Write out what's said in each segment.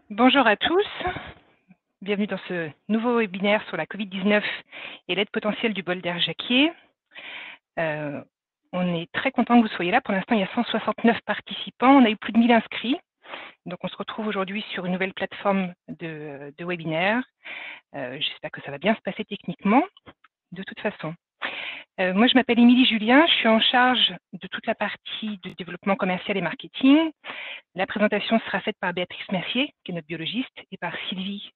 Bonjour à tous, bienvenue dans ce nouveau webinaire sur la Covid-19 et l'aide potentielle du bol d'air Jacquier. On est très content que vous soyez là. Pour l'instant, il y a 169 participants. On a eu plus de 1000 inscrits. Donc, on se retrouve aujourd'hui sur une nouvelle plateforme de webinaire. J'espère que ça va bien se passer techniquement, de toute façon. Moi, je m'appelle Émilie Julien. Je suis en charge de toute la partie de développement commercial et marketing. La présentation sera faite par Béatrice Mercier, qui est notre biologiste, et par Sylvie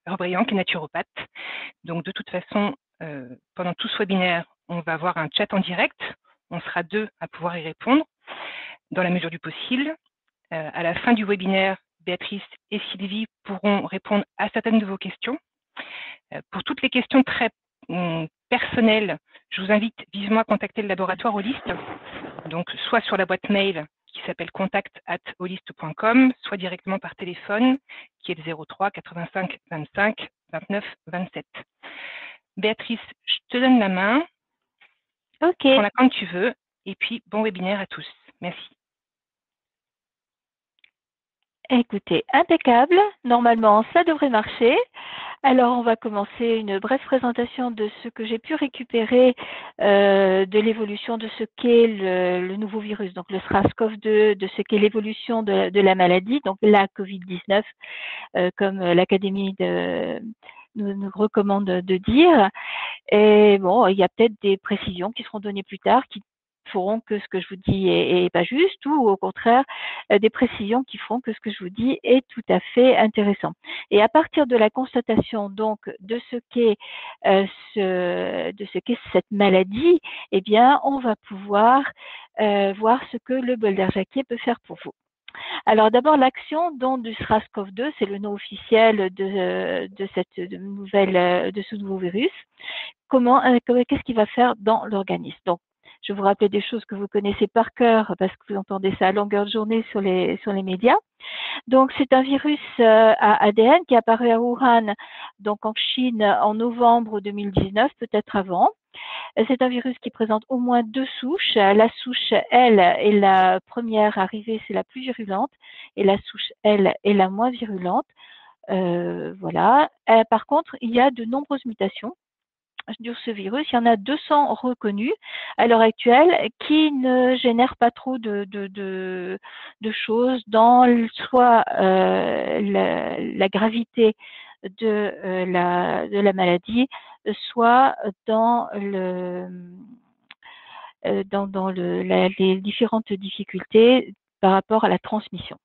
Rebriand, qui est naturopathe. Donc, de toute façon, pendant tout ce webinaire, on va avoir un chat en direct. On sera deux à pouvoir y répondre dans la mesure du possible. À la fin du webinaire, Béatrice et Sylvie pourront répondre à certaines de vos questions. Pour toutes les questions très personnelles, je vous invite vivement à contacter le laboratoire Holist, donc soit sur la boîte mail qui s'appelle contact@holist.com, soit directement par téléphone, qui est le 03 85 25 29 27. Béatrice, je te donne la main. Ok. Prends-la quand tu veux. Et puis, bon webinaire à tous. Merci. Écoutez, impeccable. Normalement, ça devrait marcher. Alors, on va commencer une brève présentation de ce que j'ai pu récupérer de l'évolution de ce qu'est le nouveau virus, donc le SRAS-CoV-2, de ce qu'est l'évolution de la maladie, donc la COVID-19, comme l'Académie nous recommande de dire. Et bon, il y a peut-être des précisions qui seront données plus tard, qui feront que ce que je vous dis est pas juste, ou au contraire des précisions qui feront que ce que je vous dis est tout à fait intéressant. Et à partir de la constatation donc de ce qu'est cette maladie, eh bien on va pouvoir voir ce que le bol d'air Jacquier peut faire pour vous. Alors d'abord l'action du SRAS-CoV-2, c'est le nom officiel de ce nouveau virus. Qu'est-ce qu'il va faire dans l'organisme? Donc, je vais vous rappeler des choses que vous connaissez par cœur parce que vous entendez ça à longueur de journée sur les médias. Donc, c'est un virus à ADN qui est apparu à Wuhan, donc en Chine, en novembre 2019, peut-être avant. C'est un virus qui présente au moins deux souches. La souche L est la première arrivée, c'est la plus virulente, et la souche L est la moins virulente. Voilà. Par contre, il y a de nombreuses mutations sur ce virus. Il y en a 200 reconnus à l'heure actuelle qui ne génèrent pas trop de choses dans soit la gravité de la maladie, soit dans les différentes difficultés par rapport à la transmission.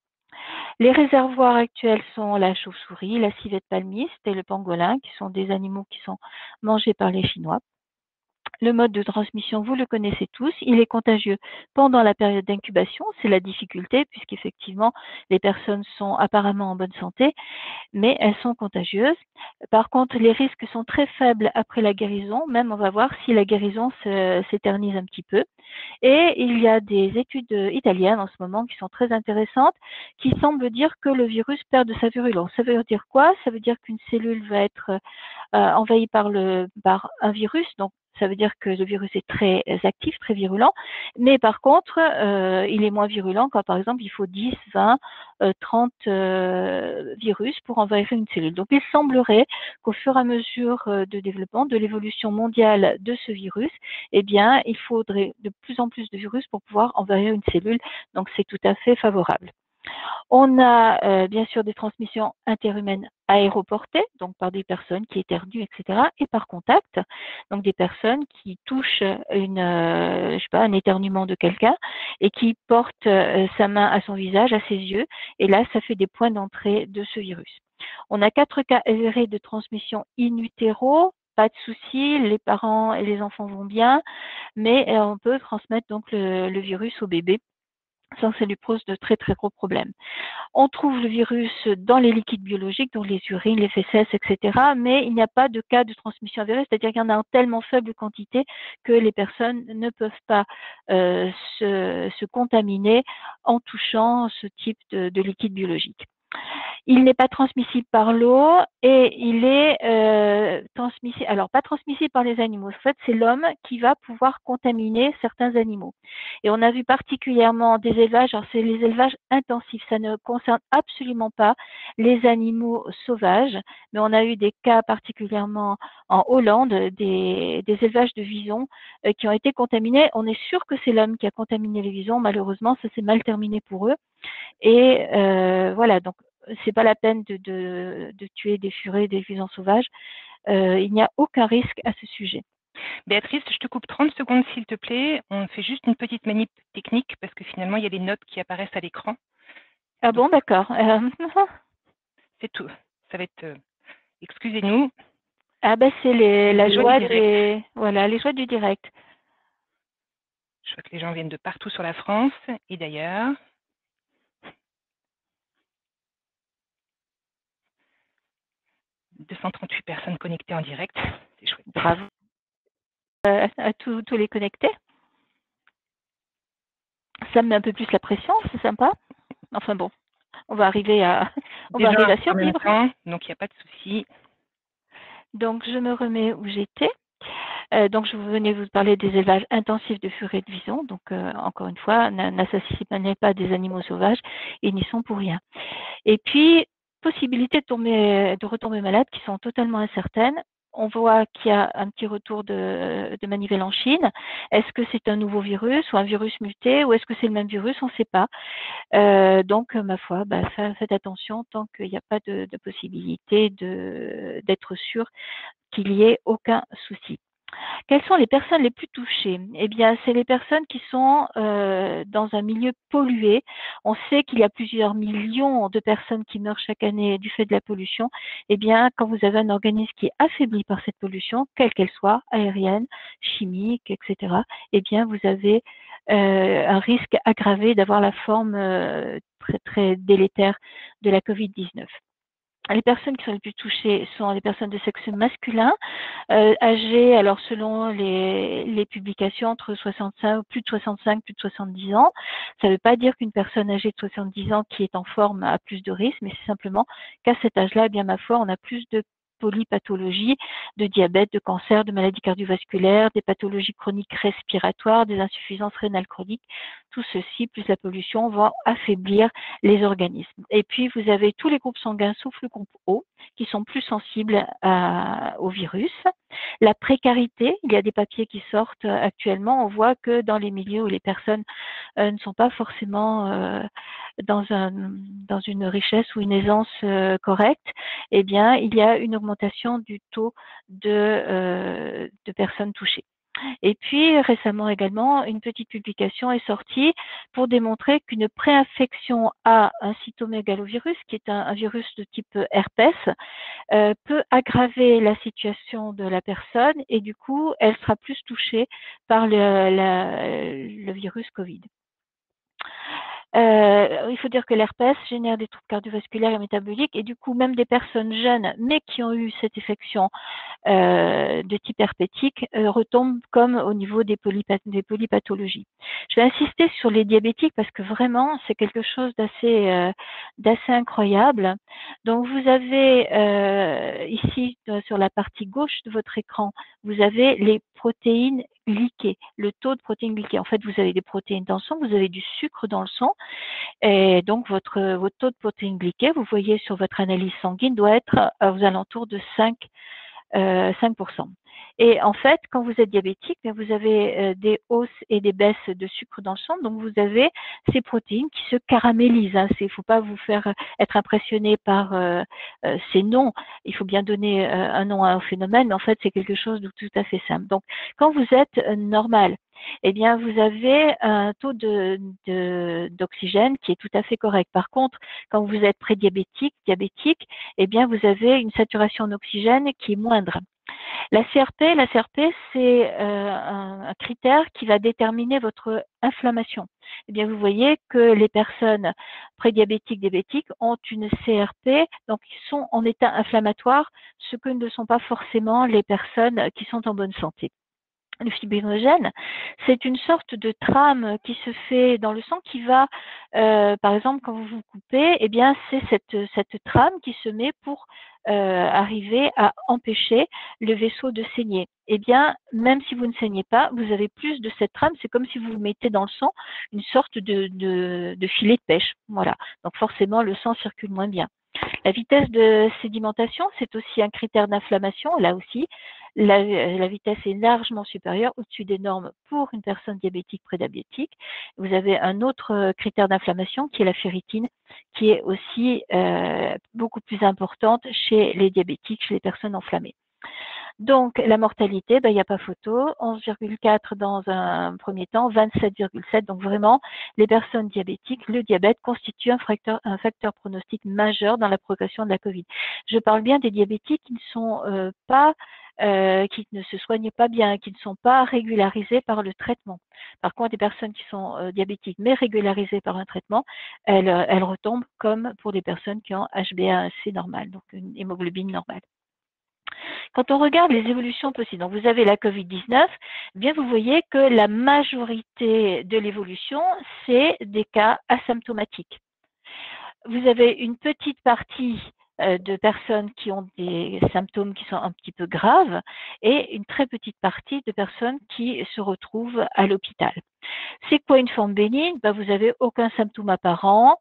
Les réservoirs actuels sont la chauve-souris, la civette palmiste et le pangolin, qui sont des animaux qui sont mangés par les Chinois. Le mode de transmission, vous le connaissez tous, il est contagieux pendant la période d'incubation, c'est la difficulté puisqu'effectivement les personnes sont apparemment en bonne santé, mais elles sont contagieuses. Par contre, les risques sont très faibles après la guérison, même on va voir si la guérison s'éternise un petit peu. Et il y a des études italiennes en ce moment qui sont très intéressantes, qui semblent dire que le virus perd de sa virulence. Ça veut dire quoi? Ça veut dire qu'une cellule va être envahie par un virus, donc ça veut dire que le virus est très actif, très virulent, mais par contre, il est moins virulent quand, par exemple, il faut 10, 20, 30 virus pour envahir une cellule. Donc, il semblerait qu'au fur et à mesure de développement, de l'évolution mondiale de ce virus, eh bien, il faudrait de plus en plus de virus pour pouvoir envahir une cellule. Donc, c'est tout à fait favorable. On a bien sûr des transmissions interhumaines aéroportées, donc par des personnes qui éternuent, etc., et par contact, donc des personnes qui touchent un éternuement de quelqu'un et qui portent sa main à son visage, à ses yeux, et là, ça fait des points d'entrée de ce virus. On a 4 cas avérés de transmission in utero, pas de souci, les parents et les enfants vont bien, mais on peut transmettre donc le virus au bébé sans que ça lui pose de très très gros problèmes. On trouve le virus dans les liquides biologiques, donc les urines, les fesses, etc. Mais il n'y a pas de cas de transmission avérée, c'est-à-dire qu'il y en a en tellement faible quantité que les personnes ne peuvent pas se contaminer en touchant ce type de liquide biologique. Il n'est pas transmissible par l'eau et il est transmissible, alors pas transmissible par les animaux. En fait, c'est l'homme qui va pouvoir contaminer certains animaux. Et on a vu particulièrement des élevages, alors c'est les élevages intensifs, ça ne concerne absolument pas les animaux sauvages, mais on a eu des cas particulièrement en Hollande, des élevages de visons qui ont été contaminés. On est sûr que c'est l'homme qui a contaminé les visons. Malheureusement, ça s'est mal terminé pour eux. Et voilà, donc c'est pas la peine de tuer des furets, des visons sauvages. Il n'y a aucun risque à ce sujet. Béatrice, je te coupe 30 secondes s'il te plaît. On fait juste une petite manip technique parce que finalement, il y a les notes qui apparaissent à l'écran. Ah bon, d'accord. C'est tout. Ça va être... excusez-nous. Ah ben c'est la Les joie joies du direct. voilà, les joies du direct. Je vois que les gens viennent de partout sur la France et d'ailleurs. 238 personnes connectées en direct. C'est chouette. Bravo à tous les connectés. Ça me met un peu plus la pression, c'est sympa. Enfin bon, on va arriver à survivre. Temps, donc il n'y a pas de souci. Donc je me remets où j'étais. Donc je venais vous parler des élevages intensifs de furets de visons. Donc encore une fois, n'assassinez pas des animaux sauvages, ils n'y sont pour rien. Et puis possibilités de retomber malade qui sont totalement incertaines. On voit qu'il y a un petit retour de manivelle en Chine. Est-ce que c'est un nouveau virus ou un virus muté ou est-ce que c'est le même virus? On ne sait pas. Donc, ma foi, faites attention tant qu'il n'y a pas de possibilité d'être sûr qu'il y ait aucun souci. Quelles sont les personnes les plus touchées? Eh bien, c'est les personnes qui sont dans un milieu pollué. On sait qu'il y a plusieurs millions de personnes qui meurent chaque année du fait de la pollution. Eh bien, quand vous avez un organisme qui est affaibli par cette pollution, quelle qu'elle soit, aérienne, chimique, etc., eh bien, vous avez un risque aggravé d'avoir la forme très, très délétère de la COVID-19. Les personnes qui sont les plus touchées sont les personnes de sexe masculin, âgées, alors selon les publications, entre 65, plus de 65, plus de 70 ans. Ça ne veut pas dire qu'une personne âgée de 70 ans qui est en forme a plus de risques, mais c'est simplement qu'à cet âge-là, eh bien ma foi, on a plus de polypathologies, de diabète, de cancer, de maladies cardiovasculaires, des pathologies chroniques respiratoires, des insuffisances rénales chroniques. Tout ceci, plus la pollution, va affaiblir les organismes. Et puis, vous avez tous les groupes sanguins sauf le groupe O qui sont plus sensibles au virus. La précarité, il y a des papiers qui sortent actuellement. On voit que dans les milieux où les personnes ne sont pas forcément dans une richesse ou une aisance correcte, eh bien, il y a une augmentation du taux de personnes touchées. Et puis récemment également, une petite publication est sortie pour démontrer qu'une préinfection à un cytomégalovirus, qui est un virus de type herpès, peut aggraver la situation de la personne et du coup, elle sera plus touchée par le virus Covid. Il faut dire que l'herpès génère des troubles cardiovasculaires et métaboliques et du coup, même des personnes jeunes mais qui ont eu cette infection de type herpétique retombent comme au niveau des polypathologies. Je vais insister sur les diabétiques parce que vraiment, c'est quelque chose d'assez incroyable. Donc, vous avez ici, sur la partie gauche de votre écran, vous avez les protéines glyquées, le taux de protéines glyquées. En fait, vous avez des protéines dans le sang, vous avez du sucre dans le sang, et donc votre taux de protéines glyquées, vous voyez sur votre analyse sanguine, doit être aux alentours de 5%. Et en fait, quand vous êtes diabétique, vous avez des hausses et des baisses de sucre dans le sang. Donc, vous avez ces protéines qui se caramélisent. Il ne faut pas vous faire être impressionné par ces noms. Il faut bien donner un nom à un phénomène, mais en fait, c'est quelque chose de tout à fait simple. Donc, quand vous êtes normal, eh bien, vous avez un taux d'oxygène qui est tout à fait correct. Par contre, quand vous êtes prédiabétique, diabétique, eh bien, vous avez une saturation d'oxygène qui est moindre. La CRP, c'est un critère qui va déterminer votre inflammation. Eh bien, vous voyez que les personnes prédiabétiques, diabétiques ont une CRP, donc ils sont en état inflammatoire, ce que ne sont pas forcément les personnes qui sont en bonne santé. Le fibrinogène, c'est une sorte de trame qui se fait dans le sang qui va, par exemple, quand vous vous coupez, eh bien, c'est cette trame qui se met pour arriver à empêcher le vaisseau de saigner. Eh bien, même si vous ne saignez pas, vous avez plus de cette trame. C'est comme si vous mettez dans le sang une sorte de filet de pêche. Voilà. Donc forcément, le sang circule moins bien. La vitesse de sédimentation, c'est aussi un critère d'inflammation. Là aussi, la vitesse est largement supérieure au-dessus des normes pour une personne diabétique prédiabétique. Vous avez un autre critère d'inflammation qui est la ferritine, qui est aussi beaucoup plus importante chez les diabétiques, chez les personnes enflammées. Donc, la mortalité, il n'y a pas photo, 11,4 dans un premier temps, 27,7. Donc, vraiment, les personnes diabétiques, le diabète constitue un facteur pronostic majeur dans la progression de la Covid. Je parle bien des diabétiques qui ne sont qui ne se soignent pas bien, qui ne sont pas régularisés par le traitement. Par contre, les personnes qui sont diabétiques mais régularisées par un traitement, elles retombent comme pour des personnes qui ont HbA1c normal, donc une hémoglobine normale. Quand on regarde les évolutions possibles, donc vous avez la Covid-19, bien vous voyez que la majorité de l'évolution, c'est des cas asymptomatiques. Vous avez une petite partie de personnes qui ont des symptômes qui sont un petit peu graves et une très petite partie de personnes qui se retrouvent à l'hôpital. C'est quoi une forme bénigne? Vous n'avez aucun symptôme apparent,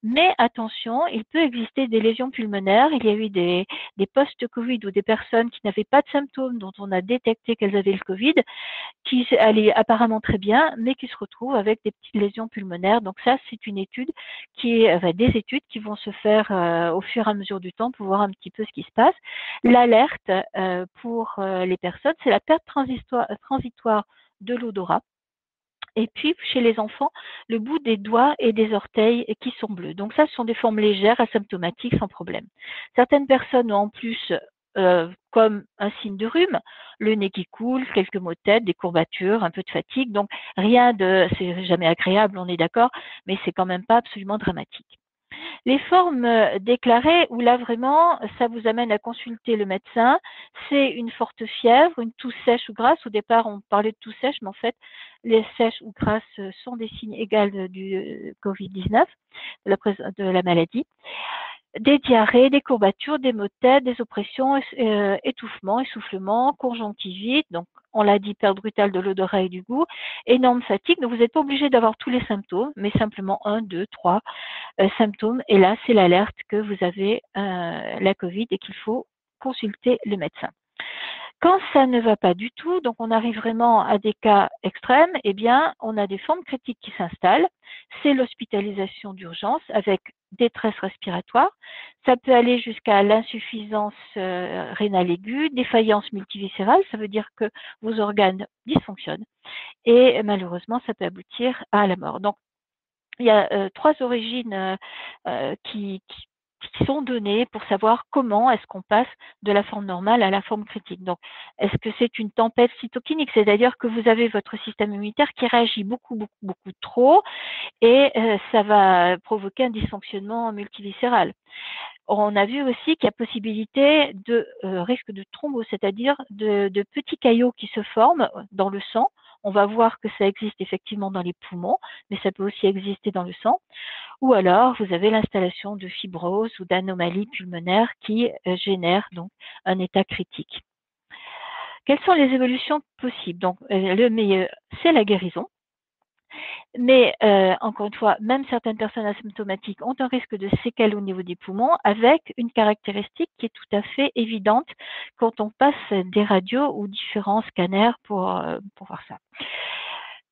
mais attention, il peut exister des lésions pulmonaires. Il y a eu des post-Covid ou des personnes qui n'avaient pas de symptômes, dont on a détecté qu'elles avaient le Covid, qui allaient apparemment très bien, mais qui se retrouvent avec des petites lésions pulmonaires. Donc ça, c'est une étude des études qui vont se faire au fur et à mesure du temps pour voir un petit peu ce qui se passe. L'alerte pour les personnes, c'est la perte transitoire de l'odorat. Et puis, chez les enfants, le bout des doigts et des orteils qui sont bleus. Donc ça, ce sont des formes légères, asymptomatiques, sans problème. Certaines personnes ont en plus, comme un signe de rhume, le nez qui coule, quelques maux de tête, des courbatures, un peu de fatigue. Donc rien de, c'est jamais agréable, on est d'accord, mais c'est quand même pas absolument dramatique. Les formes déclarées, où là vraiment, ça vous amène à consulter le médecin, c'est une forte fièvre, une toux sèche ou grasse. Au départ, on parlait de toux sèche, mais en fait, les sèches ou grasses sont des signes égaux du Covid-19, de la maladie. Des diarrhées, des courbatures, des maux de tête, des oppressions, étouffements, essoufflements, conjonctivite, donc on l'a dit, perte brutale de l'odorat et du goût, énorme fatigue. Donc vous n'êtes pas obligé d'avoir tous les symptômes, mais simplement 1, 2, 3 symptômes. Et là, c'est l'alerte que vous avez la Covid et qu'il faut consulter le médecin. Quand ça ne va pas du tout, donc on arrive vraiment à des cas extrêmes, eh bien, on a des formes critiques qui s'installent. C'est l'hospitalisation d'urgence avec détresse respiratoire. Ça peut aller jusqu'à l'insuffisance rénale aiguë, défaillance multiviscérale, ça veut dire que vos organes dysfonctionnent. Et malheureusement, ça peut aboutir à la mort. Donc, il y a 3 origines qui sont données pour savoir comment est-ce qu'on passe de la forme normale à la forme critique. Donc, est-ce que c'est une tempête cytokinique? C'est-à-dire que vous avez votre système immunitaire qui réagit beaucoup trop et ça va provoquer un dysfonctionnement multiviscéral. On a vu aussi qu'il y a possibilité de risque de thrombose, c'est-à-dire de petits caillots qui se forment dans le sang. On va voir que ça existe effectivement dans les poumons, mais ça peut aussi exister dans le sang. Ou alors, vous avez l'installation de fibrose ou d'anomalies pulmonaires qui génèrent donc un état critique. Quelles sont les évolutions possibles? Donc, le meilleur, c'est la guérison. Mais encore une fois, même certaines personnes asymptomatiques ont un risque de séquelles au niveau des poumons avec une caractéristique qui est tout à fait évidente quand on passe des radios ou différents scanners pour voir ça.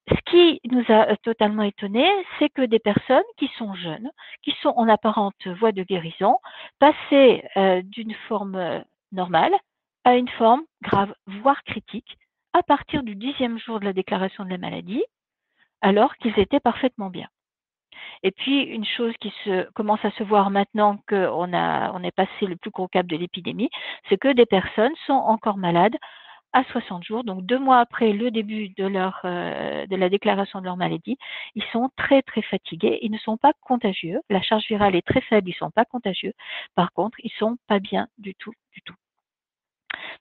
Ce qui nous a totalement étonnés, c'est que des personnes qui sont jeunes, qui sont en apparente voie de guérison, passaient d'une forme normale à une forme grave, voire critique, à partir du 10e jour de la déclaration de la maladie, alors qu'ils étaient parfaitement bien. Et puis, une chose qui commence à se voir maintenant qu'on est passé le plus gros cap de l'épidémie, c'est que des personnes sont encore malades à 60 jours, donc 2 mois après le début de la déclaration de leur maladie, ils sont très très fatigués, ils ne sont pas contagieux, la charge virale est très faible, ils ne sont pas contagieux, par contre, ils ne sont pas bien du tout, du tout.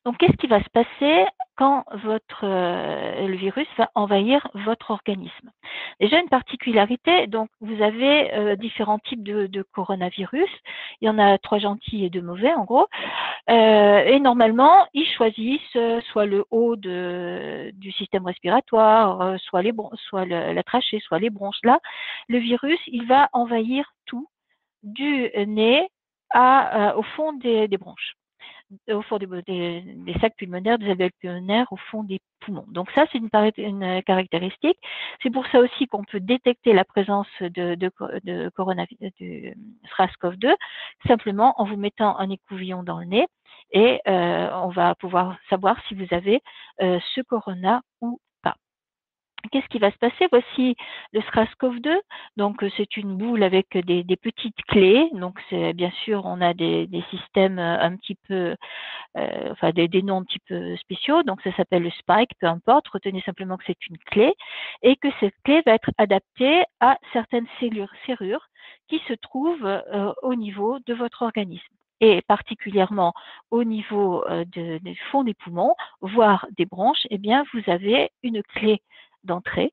Donc, qu'est-ce qui va se passer quand le virus va envahir votre organisme? Déjà, une particularité, donc vous avez différents types de coronavirus. Il y en a 3 gentils et 2 mauvais, en gros. Et normalement, ils choisissent soit le haut du système respiratoire, soit la trachée, soit les bronches. Là, le virus, il va envahir tout, du nez au fond des bronches, au fond des sacs pulmonaires, des alvéoles pulmonaires, au fond des poumons. Donc ça, c'est une caractéristique. C'est pour ça aussi qu'on peut détecter la présence de coronavirus, du SRAS-CoV-2, simplement en vous mettant un écouvillon dans le nez, et on va pouvoir savoir si vous avez ce corona ou pas. Qu'est-ce qui va se passer? Voici le SRAS-CoV-2. Donc, c'est une boule avec des petites clés. Donc, bien sûr, on a des systèmes un petit peu, enfin des noms un petit peu spéciaux. Donc, ça s'appelle le spike, peu importe. Retenez simplement que c'est une clé et que cette clé va être adaptée à certaines serrures qui se trouvent au niveau de votre organisme, et particulièrement au niveau du fond des poumons, voire des bronches. Eh bien, vous avez une clé d'entrée.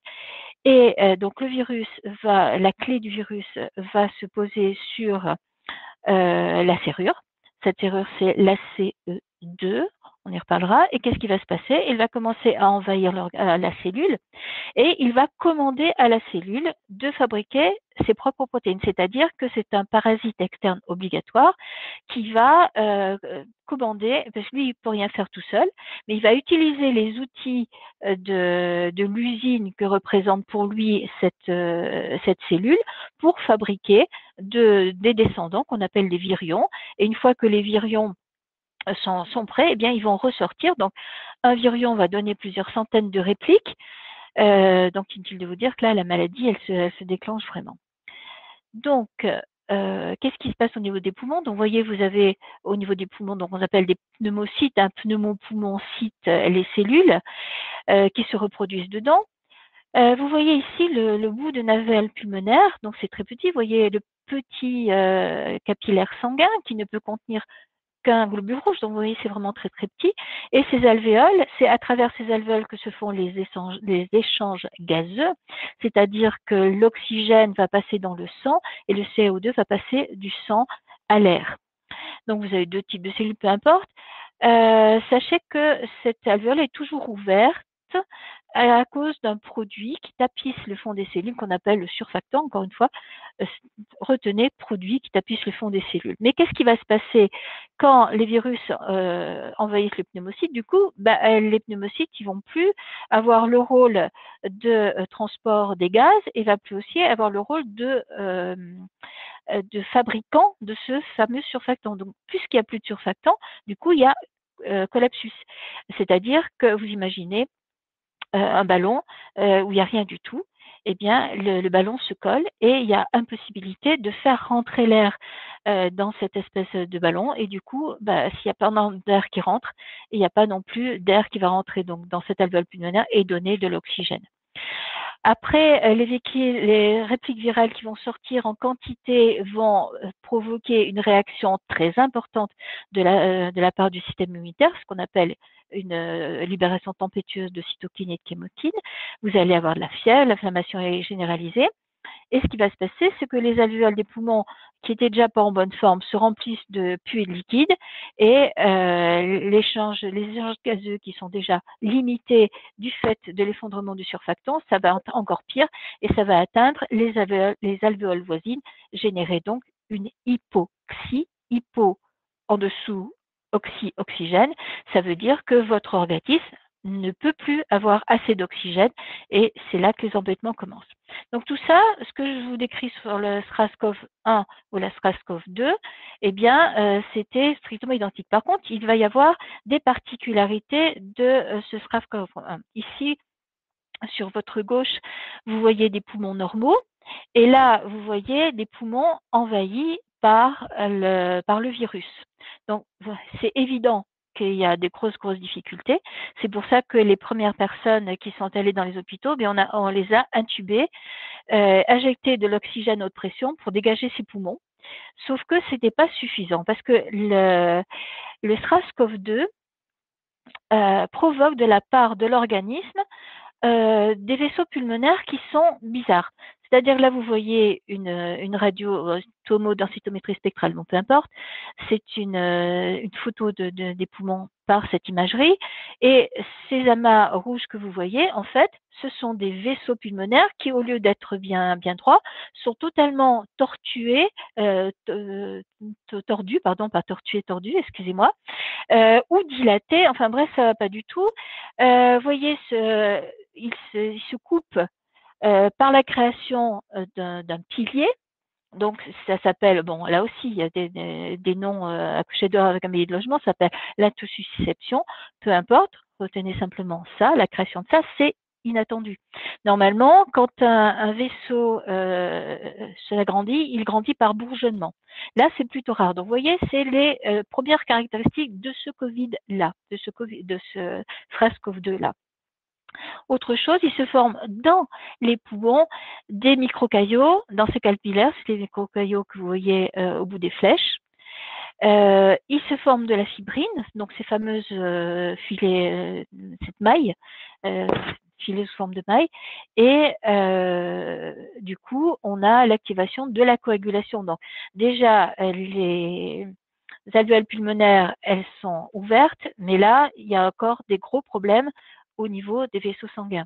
Et donc la clé du virus va se poser sur la serrure. Cette serrure, c'est l'ACE2, on y reparlera. Et qu'est-ce qui va se passer? Il va commencer à envahir la cellule, et il va commander à la cellule de fabriquer ses propres protéines, c'est-à-dire que c'est un parasite externe obligatoire qui va commander, parce que lui, il ne peut rien faire tout seul, mais il va utiliser les outils de l'usine que représente pour lui cette cellule pour fabriquer des descendants qu'on appelle des virions. Et une fois que les virions sont prêts, eh bien, ils vont ressortir. Donc, un virion va donner plusieurs centaines de répliques. Donc, inutile de vous dire que là, la maladie, elle se déclenche vraiment. Donc, qu'est-ce qui se passe au niveau des poumons? Donc, vous voyez, vous avez au niveau des poumons, donc on appelle des pneumocytes, un pneumopoumon-cyte, les cellules qui se reproduisent dedans. Vous voyez ici le bout de navelle pulmonaire, donc c'est très petit. Vous voyez le petit capillaire sanguin qui ne peut contenir qu'un globule rouge, donc vous voyez, c'est vraiment très très petit. Et ces alvéoles, c'est à travers ces alvéoles que se font les échanges gazeux, c'est-à-dire que l'oxygène va passer dans le sang et le CO2 va passer du sang à l'air. Donc vous avez 2 types de cellules, peu importe. Sachez que cette alvéole est toujours ouverte à cause d'un produit qui tapisse le fond des cellules qu'on appelle le surfactant. Encore une fois, retenez, produit qui tapisse le fond des cellules. Mais qu'est-ce qui va se passer quand les virus envahissent le pneumocyte? Du coup, les pneumocytes, ils vont plus avoir le rôle de transport des gaz, et va plus aussi avoir le rôle de fabricant de ce fameux surfactant. Donc, puisqu'il n'y a plus de surfactant, du coup, il y a collapsus. C'est-à-dire que vous imaginez un ballon où il n'y a rien du tout. Eh bien, le ballon se colle et il y a impossibilité de faire rentrer l'air dans cette espèce de ballon. Et du coup, s'il n'y a pas d'air qui rentre, il n'y a pas non plus d'air qui va rentrer donc dans cette alvéole pulmonaire et donner de l'oxygène. Après, les répliques virales qui vont sortir en quantité vont provoquer une réaction très importante de la part du système immunitaire, ce qu'on appelle une libération tempétueuse de cytokines et de chémokines. Vous allez avoir de la fièvre, l'inflammation est généralisée. Et ce qui va se passer, c'est que les alvéoles des poumons, qui étaient déjà pas en bonne forme, se remplissent de pus et de liquide, et les échanges gazeux qui sont déjà limités du fait de l'effondrement du surfactant, ça va être encore pire, et ça va atteindre les alvéoles voisines, générer donc une hypoxie, hypo en dessous, oxygène, ça veut dire que votre organisme ne peut plus avoir assez d'oxygène, et c'est là que les embêtements commencent. Donc tout ça, ce que je vous décris sur le SRAS-CoV-1 ou la SRAS-CoV-2, eh bien, c'était strictement identique. Par contre, il va y avoir des particularités de ce SRAS-CoV-1. Ici, sur votre gauche, vous voyez des poumons normaux, et là, vous voyez des poumons envahis par le virus. Donc, c'est évident qu'il y a des grosses difficultés. C'est pour ça que les premières personnes qui sont allées dans les hôpitaux, on les a intubées, injecté de l'oxygène à haute pression pour dégager ses poumons. Sauf que ce n'était pas suffisant, parce que le SRAS-CoV-2, provoque de la part de l'organisme des vaisseaux pulmonaires qui sont bizarres. C'est-à-dire là, vous voyez une radio tomodensitométrie spectrale, bon, peu importe, c'est une photo des poumons par cette imagerie. Et ces amas rouges que vous voyez, en fait, ce sont des vaisseaux pulmonaires qui, au lieu d'être bien droits, sont totalement tortués, tordus, pardon, pas tortués, tordus, excusez-moi, ou dilatés, enfin bref, ça va pas du tout. Vous voyez, il se coupe par la création d'un pilier. Donc, ça s'appelle, bon, là aussi, il y a des noms à coucher dehors avec un billet de logement, ça s'appelle l'intussusception, peu importe, retenez simplement ça, la création de ça, c'est inattendu. Normalement, quand un vaisseau s'agrandit, il grandit par bourgeonnement. Là, c'est plutôt rare. Donc, vous voyez, c'est les premières caractéristiques de ce Covid-là, de ce SARS-CoV-2-là. Autre chose, il se forme dans les poumons des microcaillots, dans ces capillaires, c'est les microcaillots que vous voyez au bout des flèches. Il se forme de la fibrine, donc ces fameuses filets, cette maille, filets sous forme de maille, et du coup, on a l'activation de la coagulation. Donc déjà, les alvéoles pulmonaires, elles sont ouvertes, mais là, il y a encore des gros problèmes au niveau des vaisseaux sanguins.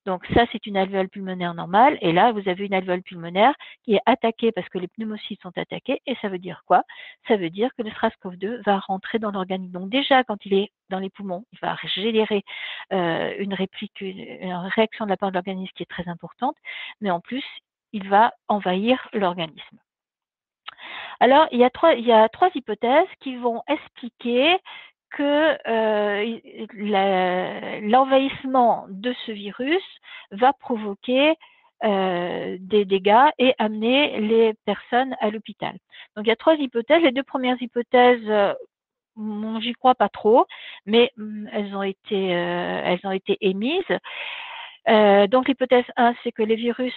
Donc ça, c'est une alvéole pulmonaire normale, et là, vous avez une alvéole pulmonaire qui est attaquée parce que les pneumocytes sont attaqués, et ça veut dire quoi? Ça veut dire que le SRAS-CoV-2 va rentrer dans l'organisme. Donc déjà, quand il est dans les poumons, il va générer une réaction de la part de l'organisme qui est très importante, mais en plus, il va envahir l'organisme. Alors, il y a trois hypothèses qui vont expliquer que l'envahissement de ce virus va provoquer des dégâts et amener les personnes à l'hôpital. Donc, il y a trois hypothèses. Les deux premières hypothèses, j'y crois pas trop, mais elles ont été émises. Donc l'hypothèse 1, c'est que les virus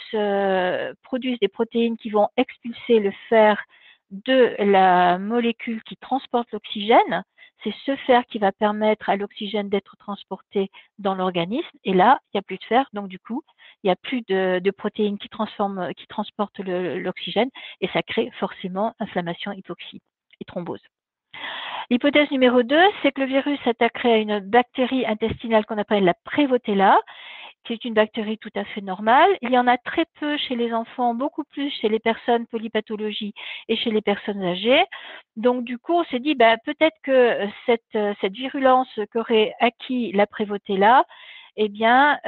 produisent des protéines qui vont expulser le fer de la molécule qui transporte l'oxygène. C'est ce fer qui va permettre à l'oxygène d'être transporté dans l'organisme. Et là, il n'y a plus de fer, donc du coup, il n'y a plus de protéines qui transportent l'oxygène, et ça crée forcément inflammation, hypoxie et thrombose. L'hypothèse numéro 2, c'est que le virus attaquerait à une bactérie intestinale qu'on appelle la Prevotella, qui est une bactérie tout à fait normale. Il y en a très peu chez les enfants, beaucoup plus chez les personnes polypathologies et chez les personnes âgées. Donc du coup, on s'est dit, peut-être que cette virulence qu'aurait acquis la Prevotella, eh bien,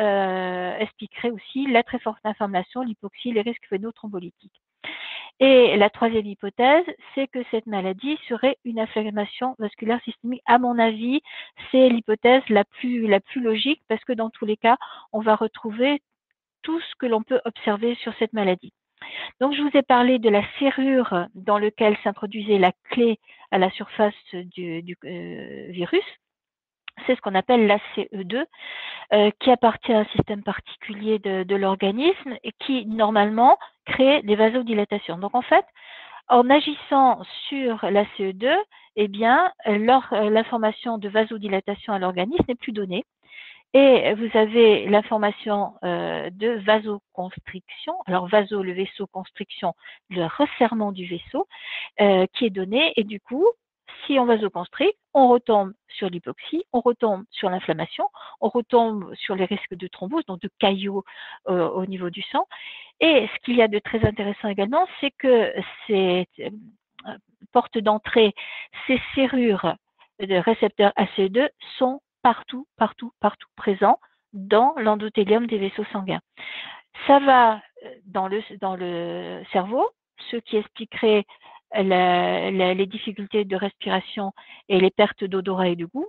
expliquerait aussi la très forte inflammation, l'hypoxie, les risques phénothrombolytiques. Et la troisième hypothèse, c'est que cette maladie serait une inflammation vasculaire systémique. À mon avis, c'est l'hypothèse la plus logique, parce que dans tous les cas, on va retrouver tout ce que l'on peut observer sur cette maladie. Donc, je vous ai parlé de la serrure dans laquelle s'introduisait la clé à la surface du virus. C'est ce qu'on appelle l'ACE2, qui appartient à un système particulier de l'organisme et qui, normalement, crée des vasodilatations. Donc, en fait, en agissant sur l'ACE2, eh bien, l'information de vasodilatation à l'organisme n'est plus donnée. Et vous avez l'information de vasoconstriction. Alors, vaso, le vaisseau, constriction, le resserrement du vaisseau, qui est donné. Et du coup, si on vasoconstricte, on retombe sur l'hypoxie, on retombe sur l'inflammation, on retombe sur les risques de thrombose, donc de caillots au niveau du sang. Et ce qu'il y a de très intéressant également, c'est que ces portes d'entrée, ces serrures de récepteurs ACE2 sont partout présents dans l'endothélium des vaisseaux sanguins. Ça va dans le cerveau, ce qui expliquerait les difficultés de respiration et les pertes d'odorat et de goût.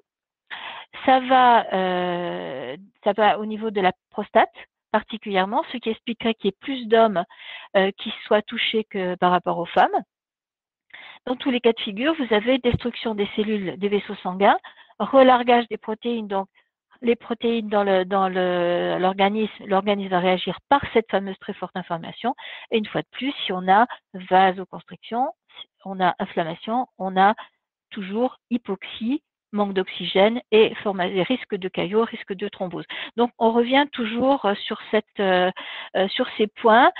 Ça va au niveau de la prostate particulièrement, ce qui expliquerait qu'il y ait plus d'hommes qui soient touchés que par rapport aux femmes. Dans tous les cas de figure, vous avez destruction des cellules des vaisseaux sanguins, relargage des protéines, donc les protéines dans l'organisme, l'organisme va réagir par cette fameuse très forte inflammation. Et une fois de plus, si on a vasoconstriction, on a inflammation, on a toujours hypoxie, manque d'oxygène et risque de caillot, risque de thrombose. Donc, on revient toujours sur ces points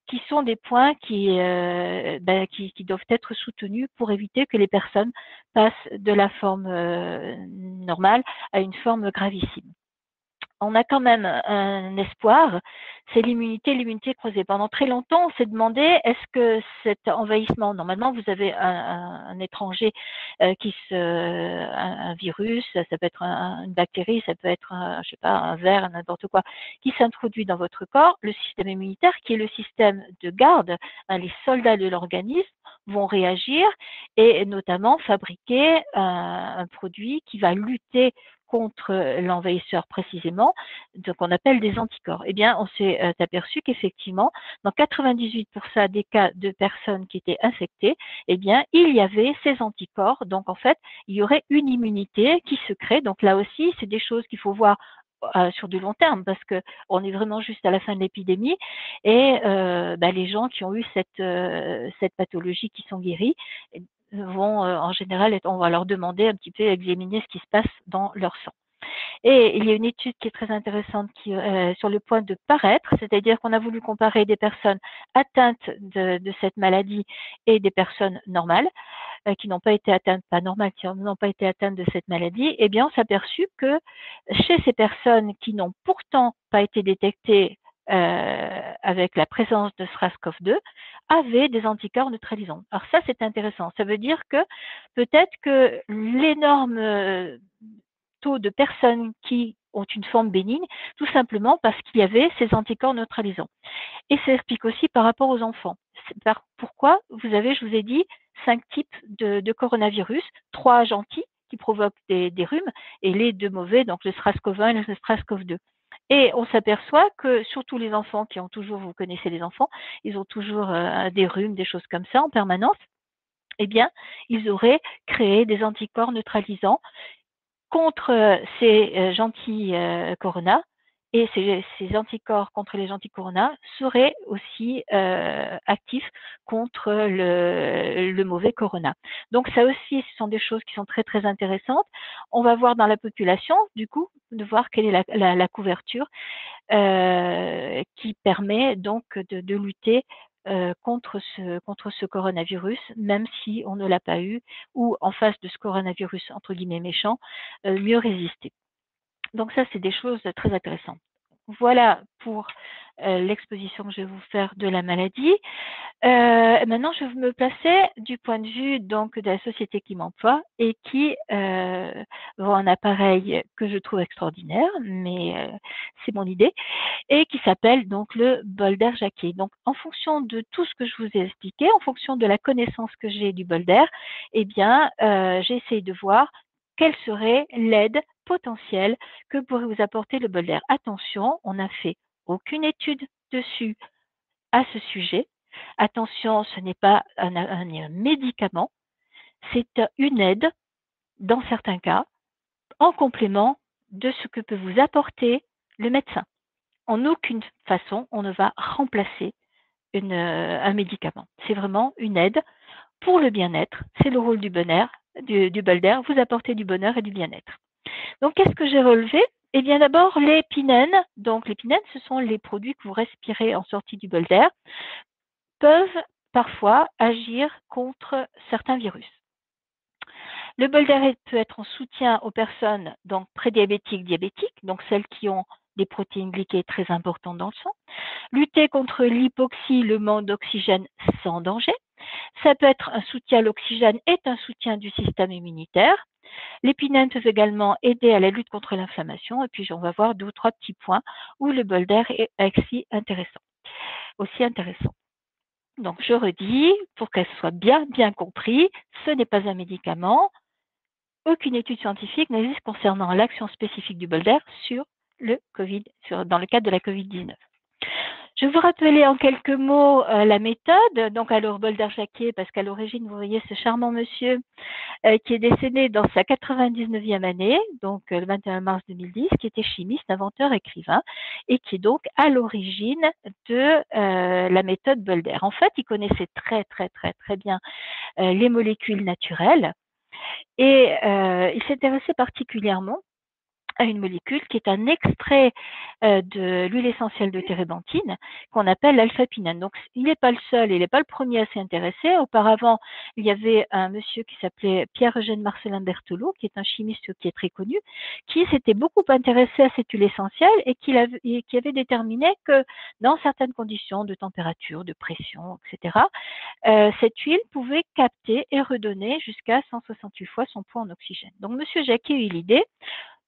qui sont des points qui doivent être soutenus pour éviter que les personnes passent de la forme normale à une forme gravissime. On a quand même un espoir, c'est l'immunité croisée. Pendant très longtemps, on s'est demandé, est-ce que cet envahissement, normalement, vous avez un étranger un virus, ça peut être une bactérie, ça peut être, je sais pas, un ver, n'importe quoi, qui s'introduit dans votre corps, le système immunitaire, qui est le système de garde, les soldats de l'organisme, vont réagir et notamment fabriquer un produit qui va lutter contre l'envahisseur précisément, qu'on appelle des anticorps. Eh bien, on s'est aperçu qu'effectivement, dans 98% des cas de personnes qui étaient infectées, eh bien, il y avait ces anticorps. Donc, en fait, il y aurait une immunité qui se crée. Donc, là aussi, c'est des choses qu'il faut voir sur du long terme, parce que on est vraiment juste à la fin de l'épidémie et les gens qui ont eu cette pathologie, qui sont guéris, vont en général, on va leur demander un petit peu examiner ce qui se passe dans leur sang. Et il y a une étude qui est très intéressante qui sur le point de paraître, c'est-à-dire qu'on a voulu comparer des personnes atteintes de cette maladie et des personnes normales qui n'ont pas été atteintes, pas normales, qui n'ont pas été atteintes de cette maladie. Eh bien, on s'est aperçu que chez ces personnes qui n'ont pourtant pas été détectées avec la présence de SRAS-CoV-2, avaient des anticorps neutralisants. Alors ça, c'est intéressant. Ça veut dire que peut-être que l'énorme taux de personnes qui ont une forme bénigne, tout simplement parce qu'il y avait ces anticorps neutralisants. Et ça explique aussi par rapport aux enfants. Pourquoi vous avez, je vous ai dit, 5 types de coronavirus, 3 gentils qui provoquent des rhumes et les 2 mauvais, donc le SRAS-CoV-1 et le SRAS-CoV-2. Et on s'aperçoit que surtout les enfants qui ont toujours, vous connaissez les enfants, ils ont toujours des rhumes, des choses comme ça en permanence, eh bien, ils auraient créé des anticorps neutralisants contre ces gentils corona, et ces anticorps contre les gentils corona seraient aussi actifs contre le mauvais corona. Donc ça aussi, ce sont des choses qui sont très très intéressantes. On va voir dans la population, du coup, de voir quelle est la couverture qui permet donc de lutter contre ce coronavirus, même si on ne l'a pas eu, ou en face de ce coronavirus entre guillemets méchant, mieux résister. Donc ça, c'est des choses très intéressantes. Voilà pour l'exposition que je vais vous faire de la maladie. Maintenant, je vais me placer du point de vue donc de la société qui m'emploie et qui vend un appareil que je trouve extraordinaire, mais c'est mon idée, et qui s'appelle donc le bol d'air Jacquier. Donc, en fonction de tout ce que je vous ai expliqué, en fonction de la connaissance que j'ai du bol d'air, eh bien, j'ai essayé de voir quelle serait l'aide potentielle que pourrait vous apporter le bol d'air. Attention, on n'a fait aucune étude dessus à ce sujet. Attention, ce n'est pas un médicament, c'est une aide, dans certains cas, en complément de ce que peut vous apporter le médecin. En aucune façon, on ne va remplacer un médicament. C'est vraiment une aide pour le bien-être. C'est le rôle du bonheur, du bol d'air, vous apporter du bonheur et du bien-être. Donc, qu'est-ce que j'ai relevé? Eh bien, d'abord, les pinènes. Donc, les pinènes, ce sont les produits que vous respirez en sortie du bol d'air, peuvent parfois agir contre certains virus. Le bol d'air peut être en soutien aux personnes donc prédiabétiques, diabétiques, donc celles qui ont des protéines glyquées très importantes dans le sang. Lutter contre l'hypoxie, le manque d'oxygène sans danger. Ça peut être un soutien, l'oxygène est un soutien du système immunitaire. Les pinènes peuvent également aider à la lutte contre l'inflammation. Et puis, on va voir 2 ou 3 petits points où le bol d'air est aussi intéressant. Donc, je redis, pour qu'elle soit bien compris, ce n'est pas un médicament. Aucune étude scientifique n'existe concernant l'action spécifique du bol d'air sur le Covid, dans le cadre de la Covid-19. Je vais vous rappeler en quelques mots la méthode. Donc, alors, bol d'air Jacquier, parce qu'à l'origine, vous voyez ce charmant monsieur qui est décédé dans sa 99e année, donc le 21 mars 2010, qui était chimiste, inventeur, écrivain, et qui est donc à l'origine de la méthode bol d'air. En fait, il connaissait très bien les molécules naturelles, Et il s'intéressait particulièrement à une molécule qui est un extrait de l'huile essentielle de térébenthine qu'on appelle l'alpha-pinène. Donc, il n'est pas le seul, il n'est pas le premier à s'y intéresser. Auparavant, il y avait un monsieur qui s'appelait Pierre-Eugène Marcelin Berthelot, qui est un chimiste qui est très connu, qui s'était beaucoup intéressé à cette huile essentielle et qui avait déterminé que dans certaines conditions de température, de pression, etc., cette huile pouvait capter et redonner jusqu'à 168 fois son poids en oxygène. Donc, monsieur Jacquet a eu l'idée,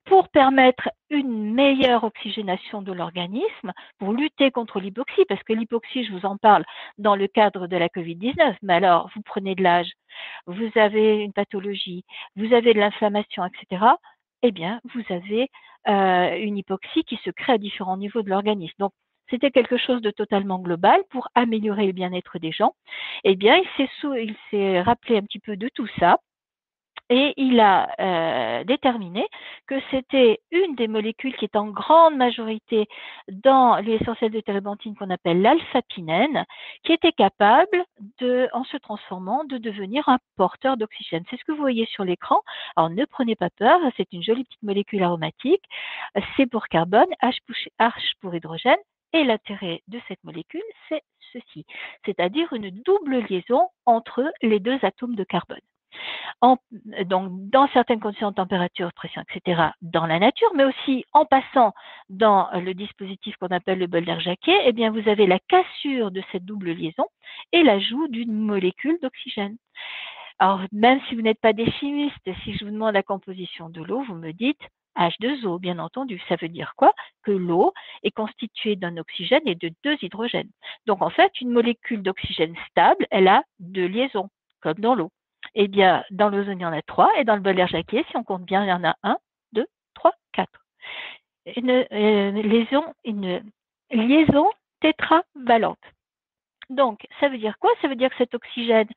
pour permettre une meilleure oxygénation de l'organisme, pour lutter contre l'hypoxie, parce que l'hypoxie, je vous en parle dans le cadre de la Covid-19, mais alors vous prenez de l'âge, vous avez une pathologie, vous avez de l'inflammation, etc., eh bien, vous avez une hypoxie qui se crée à différents niveaux de l'organisme. Donc, c'était quelque chose de totalement global pour améliorer le bien-être des gens. Eh bien, il s'est rappelé un petit peu de tout ça. Et il a déterminé que c'était une des molécules qui est en grande majorité dans l'huile essentielle de térébenthine qu'on appelle l'alpha-pinène, qui était capable, en se transformant, de devenir un porteur d'oxygène. C'est ce que vous voyez sur l'écran. Alors ne prenez pas peur, c'est une jolie petite molécule aromatique. C pour carbone, H pour hydrogène. Et l'intérêt de cette molécule, c'est ceci, c'est-à-dire une double liaison entre les deux atomes de carbone. Donc, dans certaines conditions de température, de pression, etc., dans la nature, mais aussi en passant dans le dispositif qu'on appelle le bol d'air Jacquet, eh bien, vous avez la cassure de cette double liaison et l'ajout d'une molécule d'oxygène. Alors, même si vous n'êtes pas des chimistes, si je vous demande la composition de l'eau, vous me dites H2O, bien entendu. Ça veut dire quoi? Que l'eau est constituée d'un oxygène et de deux hydrogènes. Donc, en fait, une molécule d'oxygène stable, elle a deux liaisons, comme dans l'eau. Eh bien, dans l'ozone, il y en a trois, et dans le bol d'air Jacquet, si on compte bien, il y en a un, deux, trois, quatre. Une liaison tétravalente. Donc, ça veut dire quoi? Ça veut dire que cet oxygène,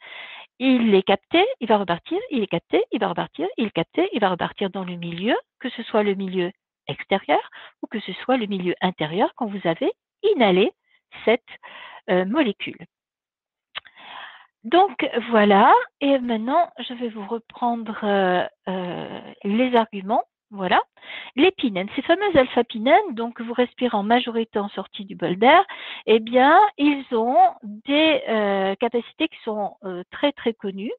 il est capté, il va repartir, il est capté, il va repartir, il est capté, il va repartir dans le milieu, que ce soit le milieu extérieur ou que ce soit le milieu intérieur quand vous avez inhalé cette molécule. Donc voilà, et maintenant je vais vous reprendre les arguments. Voilà, les pinènes, ces fameuses alpha-pinènes, donc vous respirez en majorité en sortie du bol d'air, eh bien, ils ont des capacités qui sont très très connues.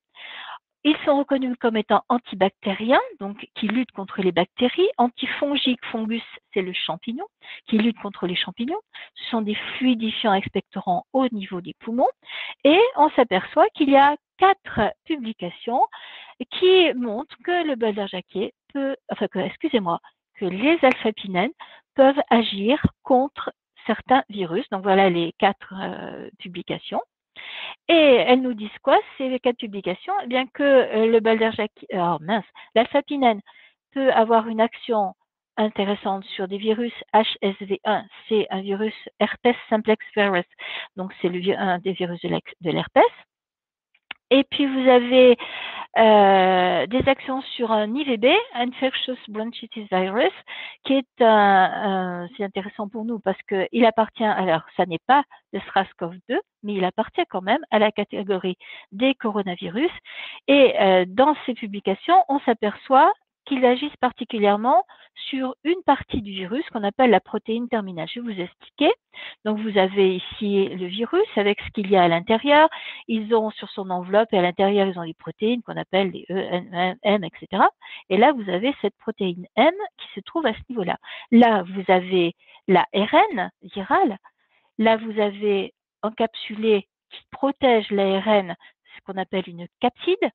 Ils sont reconnus comme étant antibactériens, donc qui luttent contre les bactéries, antifongiques, fungus, c'est le champignon, qui lutte contre les champignons. Ce sont des fluidifiants expectorants au niveau des poumons. Et on s'aperçoit qu'il y a 4 publications qui montrent que le bol d'air Jacquet que les alpha-pinènes peuvent agir contre certains virus. Donc voilà les 4 publications. Et elles nous disent quoi, ces 4 publications? Eh bien que le bol d'air Jacquet, l'alpha-pinène peut avoir une action intéressante sur des virus HSV1, c'est un virus herpes simplex virus, donc c'est un des virus de l'herpès. Et puis vous avez des actions sur un IVB, Infectious Bronchitis Virus, qui est c'est intéressant pour nous parce qu'il appartient, alors ça n'est pas le SARS-CoV-2, mais il appartient quand même à la catégorie des coronavirus. Et dans ces publications, on s'aperçoit qu'ils agissent particulièrement sur une partie du virus qu'on appelle la protéine terminale. Je vais vous expliquer. Donc vous avez ici le virus avec ce qu'il y a à l'intérieur. Ils ont sur son enveloppe et à l'intérieur, ils ont des protéines qu'on appelle les E, M, etc. Et là, vous avez cette protéine M qui se trouve à ce niveau-là. Là, vous avez la RN virale. Là, vous avez encapsulé qui protège l'ARN, ce qu'on appelle une capside.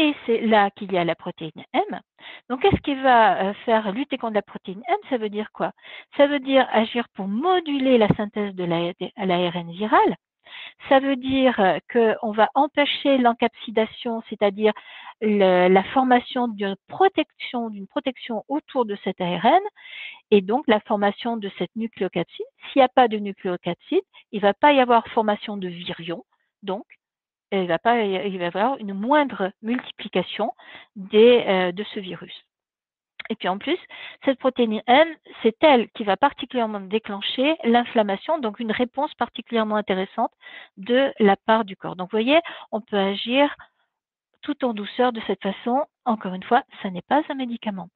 Et c'est là qu'il y a la protéine M. Donc, qu'est-ce qui va faire lutter contre la protéine M? Ça veut dire quoi? Ça veut dire agir pour moduler la synthèse de l'ARN viral. Ça veut dire qu'on va empêcher l'encapsidation, c'est-à-dire la formation d'une protection autour de cet ARN et donc la formation de cette nucléocapside. S'il n'y a pas de nucléocapside, il ne va pas y avoir formation de virion. Donc, il va y avoir une moindre multiplication de ce virus. Et puis en plus, cette protéine M, c'est elle qui va particulièrement déclencher l'inflammation, donc une réponse particulièrement intéressante de la part du corps. Donc vous voyez, on peut agir tout en douceur de cette façon. Encore une fois, ça n'est pas un médicament.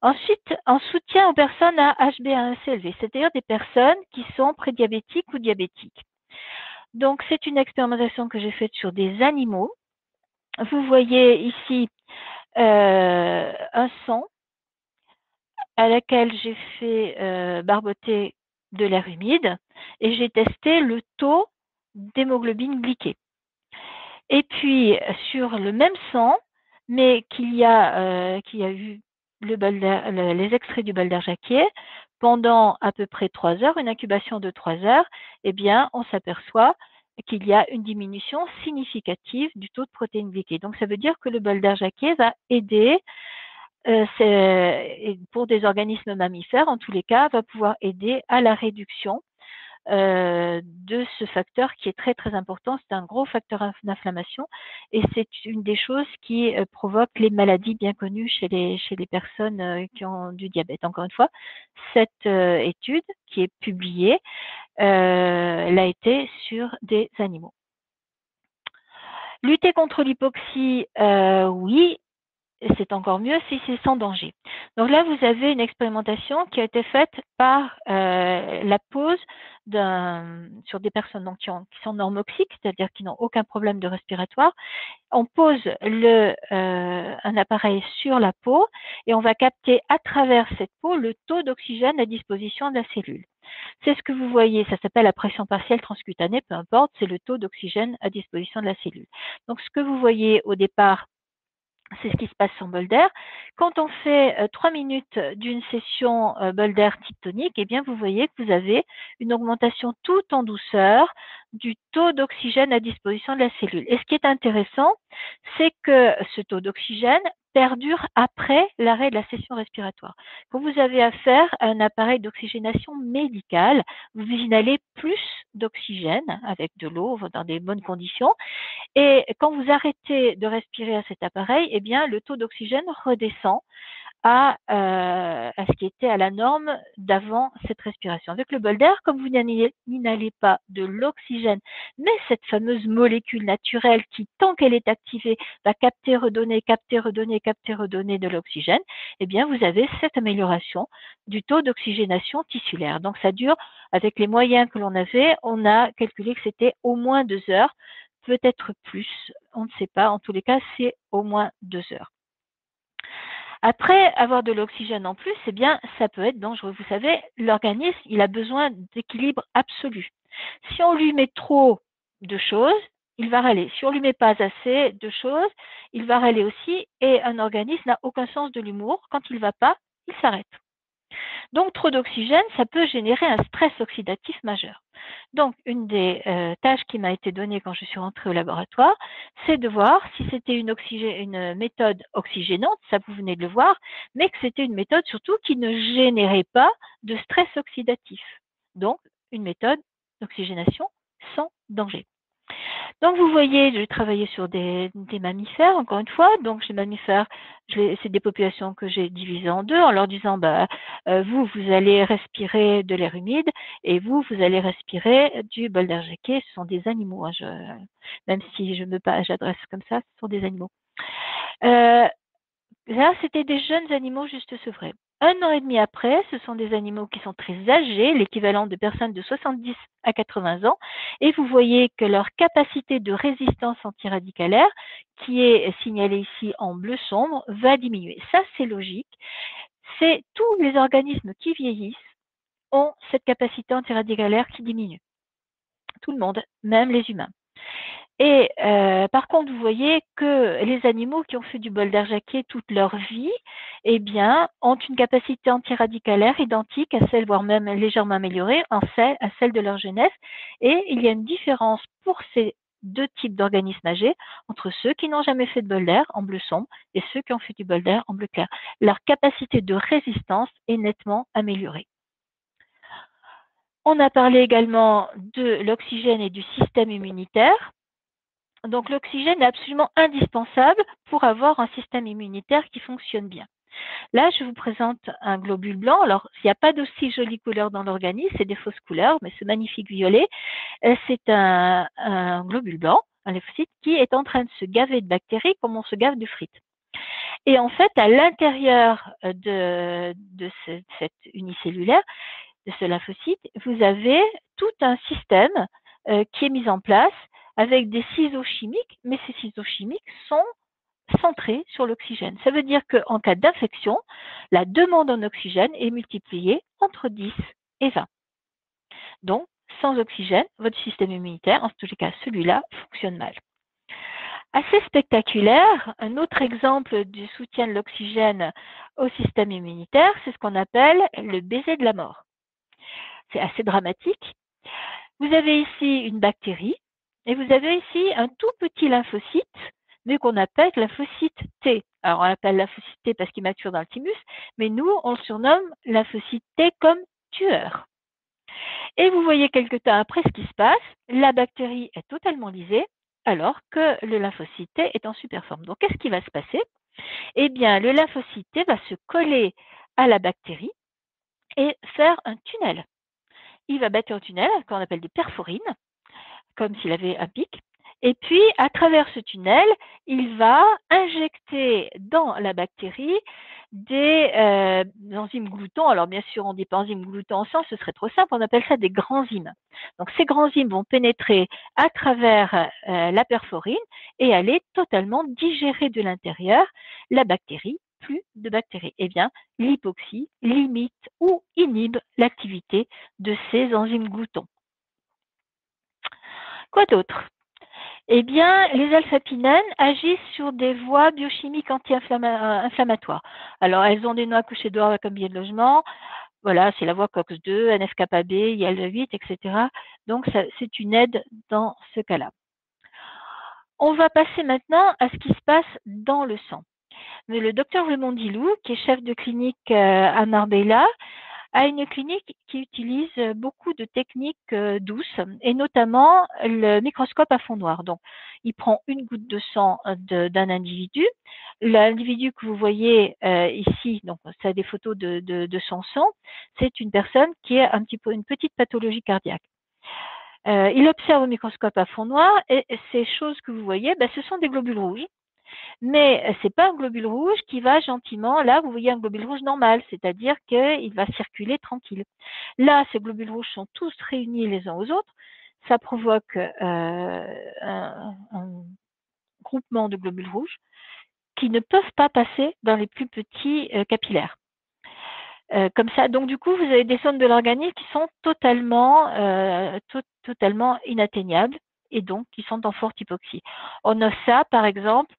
Ensuite, en soutien aux personnes à HbA1c élevé, c'est-à-dire des personnes qui sont prédiabétiques ou diabétiques. Donc, c'est une expérimentation que j'ai faite sur des animaux. Vous voyez ici un sang à laquelle j'ai fait barboter de l'air humide et j'ai testé le taux d'hémoglobine glyquée. Et puis, sur le même sang, mais qu'il y a eu les extraits du bol d'air Jacquier, pendant à peu près 3 heures, une incubation de 3 heures, eh bien, on s'aperçoit qu'il y a une diminution significative du taux de protéines glyquées. Donc, ça veut dire que le bol d'air Jacquier va aider, pour des organismes mammifères, en tous les cas, va pouvoir aider à la réduction de ce facteur qui est très très important. C'est un gros facteur d'inflammation et c'est une des choses qui provoque les maladies bien connues chez les personnes qui ont du diabète. Encore une fois, cette étude qui est publiée l'a été sur des animaux. Lutter contre l'hypoxie, oui, c'est encore mieux si c'est sans danger. Donc là, vous avez une expérimentation qui a été faite par la pose sur des personnes donc, qui sont normoxiques, c'est-à-dire qui n'ont aucun problème de respiratoire. On pose un appareil sur la peau et on va capter à travers cette peau le taux d'oxygène à disposition de la cellule. C'est ce que vous voyez, ça s'appelle la pression partielle transcutanée, peu importe, c'est le taux d'oxygène à disposition de la cellule. Donc ce que vous voyez au départ, c'est ce qui se passe sur bol d'air. Quand on fait 3 minutes d'une session bol d'air type tonique, eh bien, vous voyez que vous avez une augmentation tout en douceur du taux d'oxygène à disposition de la cellule. Et ce qui est intéressant, c'est que ce taux d'oxygène perdure après l'arrêt de la session respiratoire. Quand vous avez affaire à un appareil d'oxygénation médicale, vous inhalez plus d'oxygène avec de l'eau dans des bonnes conditions. Et quand vous arrêtez de respirer à cet appareil, eh bien, le taux d'oxygène redescend à ce qui était à la norme d'avant cette respiration. Avec le bol d'air, comme vous n'inhalez pas de l'oxygène, mais cette fameuse molécule naturelle qui, tant qu'elle est activée, va capter, redonner, capter, redonner, capter, redonner de l'oxygène, eh bien, vous avez cette amélioration du taux d'oxygénation tissulaire. Donc, ça dure, avec les moyens que l'on avait, on a calculé que c'était au moins 2 heures, peut-être plus, on ne sait pas. En tous les cas, c'est au moins 2 heures. Après, avoir de l'oxygène en plus, eh bien, ça peut être dangereux. Vous savez, l'organisme, il a besoin d'équilibre absolu. Si on lui met trop de choses, il va râler. Si on lui met pas assez de choses, il va râler aussi. Et un organisme n'a aucun sens de l'humour. Quand il ne va pas, il s'arrête. Donc, trop d'oxygène, ça peut générer un stress oxydatif majeur. Donc, une des tâches qui m'a été donnée quand je suis rentrée au laboratoire, c'est de voir si c'était une méthode oxygénante, ça vous venez de le voir, mais que c'était une méthode surtout qui ne générait pas de stress oxydatif. Donc, une méthode d'oxygénation sans danger. Donc, vous voyez, j'ai travaillé sur des mammifères, encore une fois. Donc, chez mammifères, c'est des populations que j'ai divisées en deux en leur disant, vous allez respirer de l'air humide et vous allez respirer du bol d'air Jacquier. Ce sont des animaux, hein, même si j'adresse comme ça, ce sont des animaux. Là, c'était des jeunes animaux juste sevrés. 1 an et demi après, ce sont des animaux qui sont très âgés, l'équivalent de personnes de 70 à 80 ans, et vous voyez que leur capacité de résistance antiradicalaire, qui est signalée ici en bleu sombre, va diminuer. Ça, c'est logique. C'est tous les organismes qui vieillissent ont cette capacité antiradicalaire qui diminue. Tout le monde, même les humains. Et par contre, vous voyez que les animaux qui ont fait du bol d'air Jacquier toute leur vie, eh bien, ont une capacité antiradicalaire identique à celle, voire même légèrement améliorée, à celle de leur jeunesse. Et il y a une différence pour ces deux types d'organismes âgés entre ceux qui n'ont jamais fait de bol d'air en bleu sombre et ceux qui ont fait du bol d'air en bleu clair. Leur capacité de résistance est nettement améliorée. On a parlé également de l'oxygène et du système immunitaire. Donc l'oxygène est absolument indispensable pour avoir un système immunitaire qui fonctionne bien. Là, je vous présente un globule blanc. Alors, il n'y a pas d'aussi jolie couleur dans l'organisme, c'est des fausses couleurs, mais ce magnifique violet, c'est un globule blanc. un lymphocyte qui est en train de se gaver de bactéries comme on se gave de frites. Et en fait, à l'intérieur de cette unicellulaire, de ce lymphocyte, vous avez tout un système qui est mis en place avec des ciseaux chimiques, mais ces ciseaux chimiques sont centrés sur l'oxygène. Ça veut dire qu'en cas d'infection, la demande en oxygène est multipliée entre 10 et 20. Donc, sans oxygène, votre système immunitaire, en tous les cas celui-là, fonctionne mal. Assez spectaculaire, un autre exemple du soutien de l'oxygène au système immunitaire, c'est ce qu'on appelle le baiser de la mort. C'est assez dramatique. Vous avez ici une bactérie et vous avez ici un tout petit lymphocyte, mais qu'on appelle lymphocyte T. Alors on l'appelle lymphocyte T parce qu'il mature dans le thymus, mais nous on le surnomme lymphocyte T comme tueur. Et vous voyez quelque temps après ce qui se passe, la bactérie est totalement lysée alors que le lymphocyte T est en super forme. Donc qu'est-ce qui va se passer? Eh bien, le lymphocyte T va se coller à la bactérie et faire un tunnel. Il va bâtir un tunnel qu'on appelle des perforines, comme s'il avait un pic. Et puis, à travers ce tunnel, il va injecter dans la bactérie des enzymes gloutons. Alors, bien sûr, on ne dit pas enzymes gloutons en science, ce serait trop simple. On appelle ça des granzymes. Donc, ces granzymes vont pénétrer à travers la perforine et aller totalement digérer de l'intérieur la bactérie. Plus de bactéries. Eh bien, l'hypoxie limite ou inhibe l'activité de ces enzymes gloutons. Quoi d'autre? Eh bien, les alpha-pinènes agissent sur des voies biochimiques anti-inflammatoires. Alors, elles ont des noix couchées d'or comme billet de logement. Voilà, c'est la voie COX-2, NF-kappa B, IL-8, etc. Donc, c'est une aide dans ce cas-là. On va passer maintenant à ce qui se passe dans le sang. Mais le docteur Raymond Dilou, qui est chef de clinique à Marbella, a une clinique qui utilise beaucoup de techniques douces et notamment le microscope à fond noir. Donc, il prend une goutte de sang d'un individu. L'individu que vous voyez ici, donc ça a des photos de son sang, c'est une personne qui a un petit peu une petite pathologie cardiaque. Il observe au microscope à fond noir et ces choses que vous voyez, ce sont des globules rouges. Mais ce n'est pas un globule rouge qui va gentiment, là vous voyez un globule rouge normal, c'est-à-dire qu'il va circuler tranquille. Là, ces globules rouges sont tous réunis les uns aux autres, ça provoque un groupement de globules rouges qui ne peuvent pas passer dans les plus petits capillaires. Comme ça, donc du coup, vous avez des zones de l'organisme qui sont totalement inatteignables et donc qui sont en forte hypoxie. On a ça, par exemple,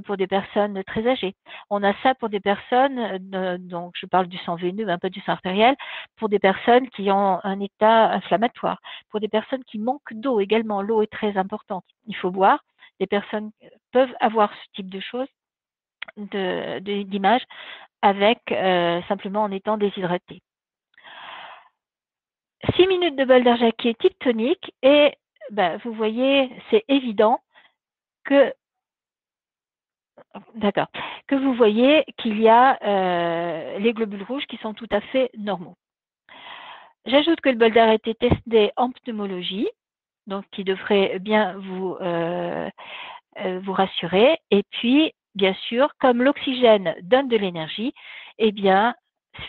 pour des personnes très âgées. On a ça pour des personnes, donc je parle du sang veineux, un peu du sang artériel, pour des personnes qui ont un état inflammatoire, pour des personnes qui manquent d'eau également. L'eau est très importante. Il faut boire. Les personnes peuvent avoir ce type de choses, d'image, avec simplement en étant déshydraté. 6 minutes de bol d'air jaqué type tonique et vous voyez, c'est évident que vous voyez qu'il y a les globules rouges qui sont tout à fait normaux. J'ajoute que le bol d'air a été testé en pneumologie, donc qui devrait bien vous rassurer. Et puis, bien sûr, comme l'oxygène donne de l'énergie, eh bien,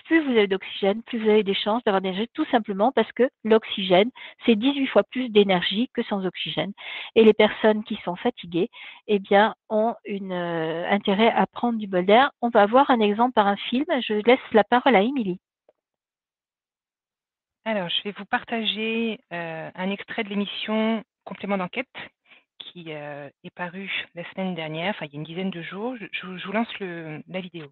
plus vous avez d'oxygène, plus vous avez des chances d'avoir de l'énergie, tout simplement parce que l'oxygène, c'est 18 fois plus d'énergie que sans oxygène. Et les personnes qui sont fatiguées, eh bien, ont intérêt à prendre du bol d'air. On va voir un exemple par un film. Je laisse la parole à Émilie. Alors, je vais vous partager un extrait de l'émission Complément d'enquête qui est paru la semaine dernière, enfin il y a une dizaine de jours. Je vous lance la vidéo.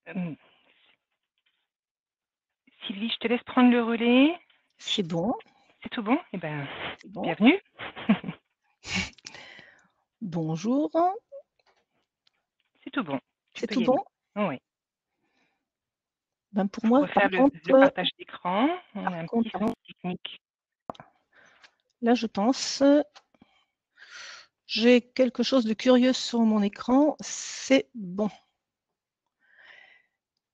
Sylvie, je te laisse prendre le relais. C'est bon. C'est tout bon? Eh ben, Bon. bienvenue. Bonjour. C'est tout bon. C'est tout bon? Oui. Ben pour moi, par refaire contre, le partage d'écran. On a un contre, petit souci technique. Là, je pense, j'ai quelque chose de curieux sur mon écran. C'est bon.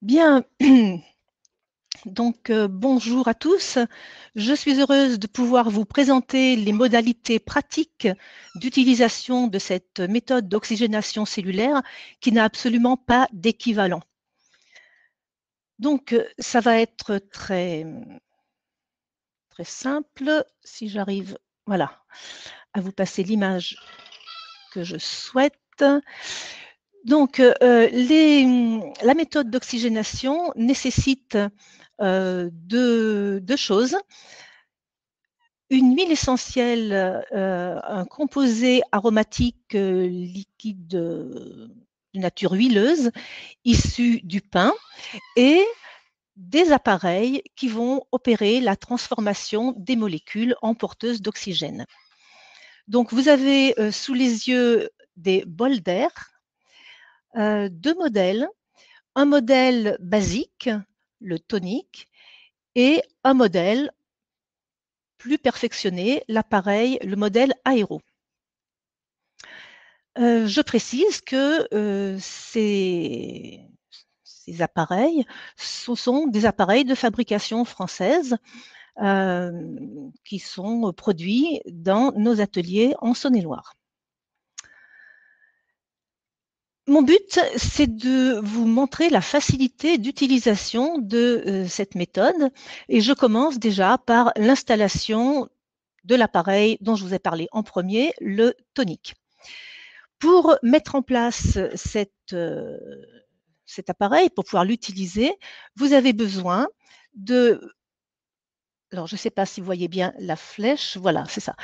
Bien. Donc, bonjour à tous. Je suis heureuse de pouvoir vous présenter les modalités pratiques d'utilisation de cette méthode d'oxygénation cellulaire qui n'a absolument pas d'équivalent. Donc, ça va être très simple. Si j'arrive, voilà, à vous passer l'image que je souhaite. Donc, la méthode d'oxygénation nécessite deux choses. Une huile essentielle, un composé aromatique liquide de nature huileuse issu du pin et des appareils qui vont opérer la transformation des molécules en porteuses d'oxygène. Donc, vous avez sous les yeux des bols d'air, deux modèles. Un modèle basique, le tonique, et un modèle plus perfectionné, l'appareil, le modèle aéro. Je précise que ces appareils, ce sont des appareils de fabrication française qui sont produits dans nos ateliers en Saône-et-Loire. Mon but, c'est de vous montrer la facilité d'utilisation de cette méthode et je commence déjà par l'installation de l'appareil dont je vous ai parlé en premier, le tonique. Pour mettre en place cet appareil, pour pouvoir l'utiliser, vous avez besoin de… Alors, je ne sais pas si vous voyez bien la flèche. Voilà, c'est ça.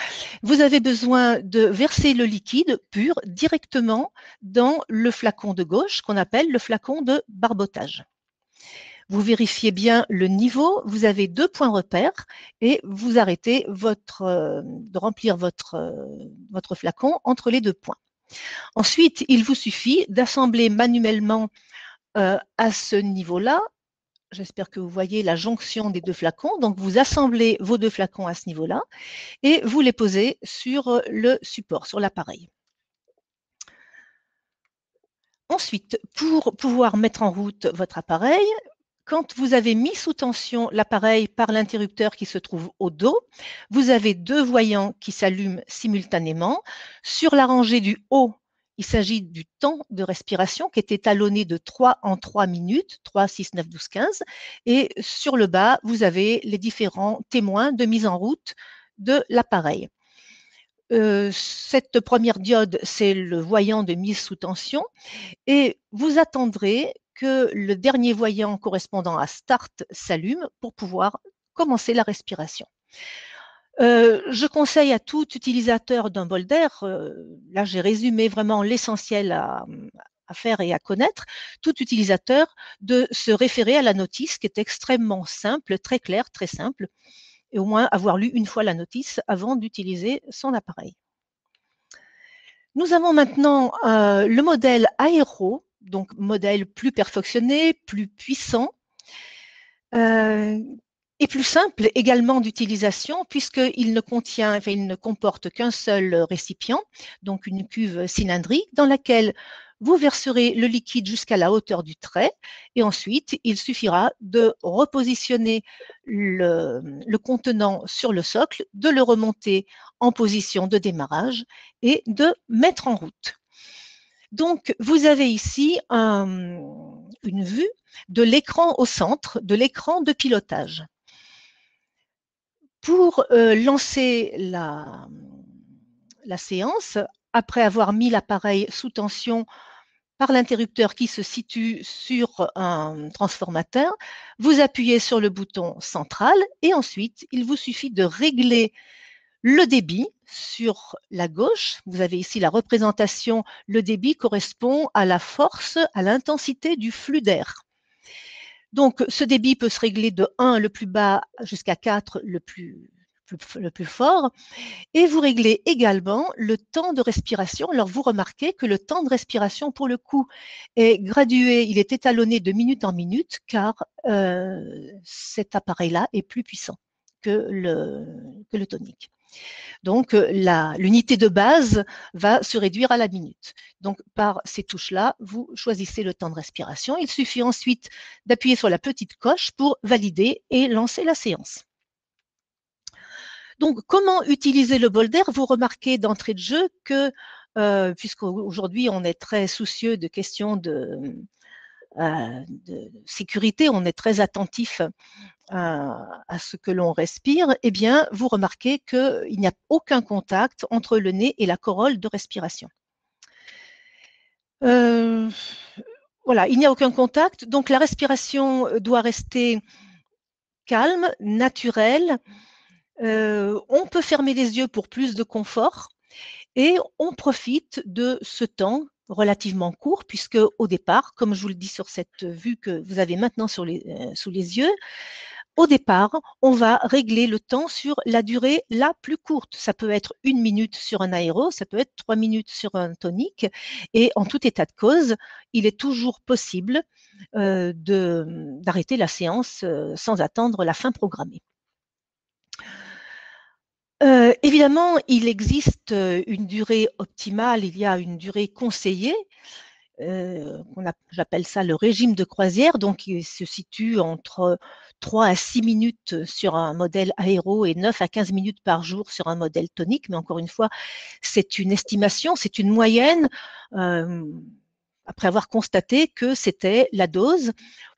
Vous avez besoin de verser le liquide pur directement dans le flacon de gauche, qu'on appelle le flacon de barbotage. Vous vérifiez bien le niveau. Vous avez deux points repères et vous arrêtez de remplir votre flacon entre les deux points. Ensuite, il vous suffit d'assembler manuellement à ce niveau-là. J'espère que vous voyez la jonction des deux flacons. Donc, vous assemblez vos deux flacons à ce niveau-là et vous les posez sur le support, sur l'appareil. Ensuite, pour pouvoir mettre en route votre appareil, quand vous avez mis sous tension l'appareil par l'interrupteur qui se trouve au dos, vous avez deux voyants qui s'allument simultanément. Sur la rangée du haut, il s'agit du temps de respiration qui est étalonné de 3 en 3 minutes, 3, 6, 9, 12, 15. Et sur le bas, vous avez les différents témoins de mise en route de l'appareil. Cette première diode, c'est le voyant de mise sous tension. Et vous attendrez que le dernier voyant correspondant à Start s'allume pour pouvoir commencer la respiration. Je conseille à tout utilisateur d'un bol d'air, là j'ai résumé vraiment l'essentiel à faire et à connaître, tout utilisateur de se référer à la notice qui est extrêmement simple, très claire, très simple, et au moins avoir lu une fois la notice avant d'utiliser son appareil. Nous avons maintenant le modèle aéro, donc modèle plus perfectionné, plus puissant, et plus simple également d'utilisation puisqu'il ne comporte qu'un seul récipient, donc une cuve cylindrique dans laquelle vous verserez le liquide jusqu'à la hauteur du trait et ensuite il suffira de repositionner le contenant sur le socle, de le remonter en position de démarrage et de mettre en route. Donc, vous avez ici une vue de l'écran au centre, de l'écran de pilotage. Pour lancer la séance, après avoir mis l'appareil sous tension par l'interrupteur qui se situe sur un transformateur, vous appuyez sur le bouton central et ensuite, il vous suffit de régler le débit sur la gauche. Vous avez ici la représentation. Le débit correspond à la force, à l'intensité du flux d'air. Donc, ce débit peut se régler de 1 le plus bas jusqu'à 4 le plus fort. Et vous réglez également le temps de respiration. Alors, vous remarquez que le temps de respiration, pour le coup, est gradué, il est étalonné de minute en minute, car cet appareil-là est plus puissant que le tonique. Donc, l'unité de base va se réduire à la minute. Donc, par ces touches-là, vous choisissez le temps de respiration. Il suffit ensuite d'appuyer sur la petite coche pour valider et lancer la séance. Donc, comment utiliser le bol d'air? Vous remarquez d'entrée de jeu que, puisqu'aujourd'hui on est très soucieux de questions de sécurité, on est très attentif à ce que l'on respire, eh bien, vous remarquez qu'il n'y a aucun contact entre le nez et la corolle de respiration. Voilà, il n'y a aucun contact, donc la respiration doit rester calme, naturelle. On peut fermer les yeux pour plus de confort et on profite de ce temps relativement court, puisque au départ, comme je vous le dis sur cette vue que vous avez maintenant sous les yeux, au départ, on va régler le temps sur la durée la plus courte. Ça peut être 1 minute sur un aéro, ça peut être 3 minutes sur un tonique. Et en tout état de cause, il est toujours possible d'arrêter la séance sans attendre la fin programmée. Évidemment, il existe une durée optimale, il y a une durée conseillée. J'appelle ça le régime de croisière, donc il se situe entre 3 à 6 minutes sur un modèle aéro et 9 à 15 minutes par jour sur un modèle tonique, mais encore une fois, c'est une estimation, c'est une moyenne, après avoir constaté que c'était la dose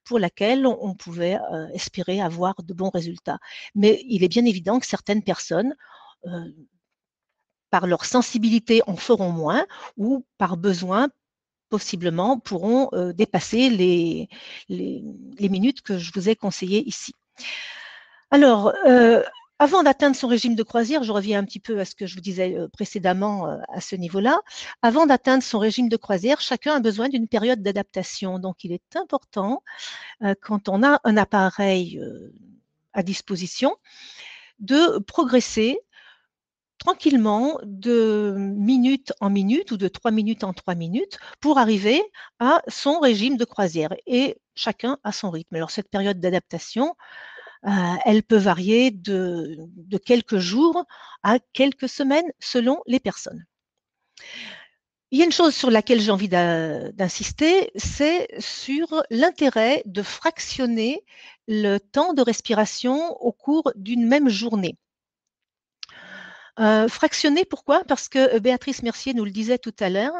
pour laquelle on pouvait espérer avoir de bons résultats. Mais il est bien évident que certaines personnes, par leur sensibilité, en feront moins, ou par besoin, possiblement pourront dépasser les minutes que je vous ai conseillées ici. Alors, avant d'atteindre son régime de croisière, je reviens un petit peu à ce que je vous disais précédemment à ce niveau-là. Avant d'atteindre son régime de croisière, chacun a besoin d'une période d'adaptation. Donc, il est important, quand on a un appareil à disposition, de progresser tranquillement de minute en minute ou de 3 minutes en 3 minutes pour arriver à son régime de croisière. Et chacun a son rythme. Alors, cette période d'adaptation, elle peut varier de quelques jours à quelques semaines selon les personnes. Il y a une chose sur laquelle j'ai envie d'insister, c'est sur l'intérêt de fractionner le temps de respiration au cours d'une même journée. Fractionner, pourquoi? Parce que Béatrice Mercier nous le disait tout à l'heure,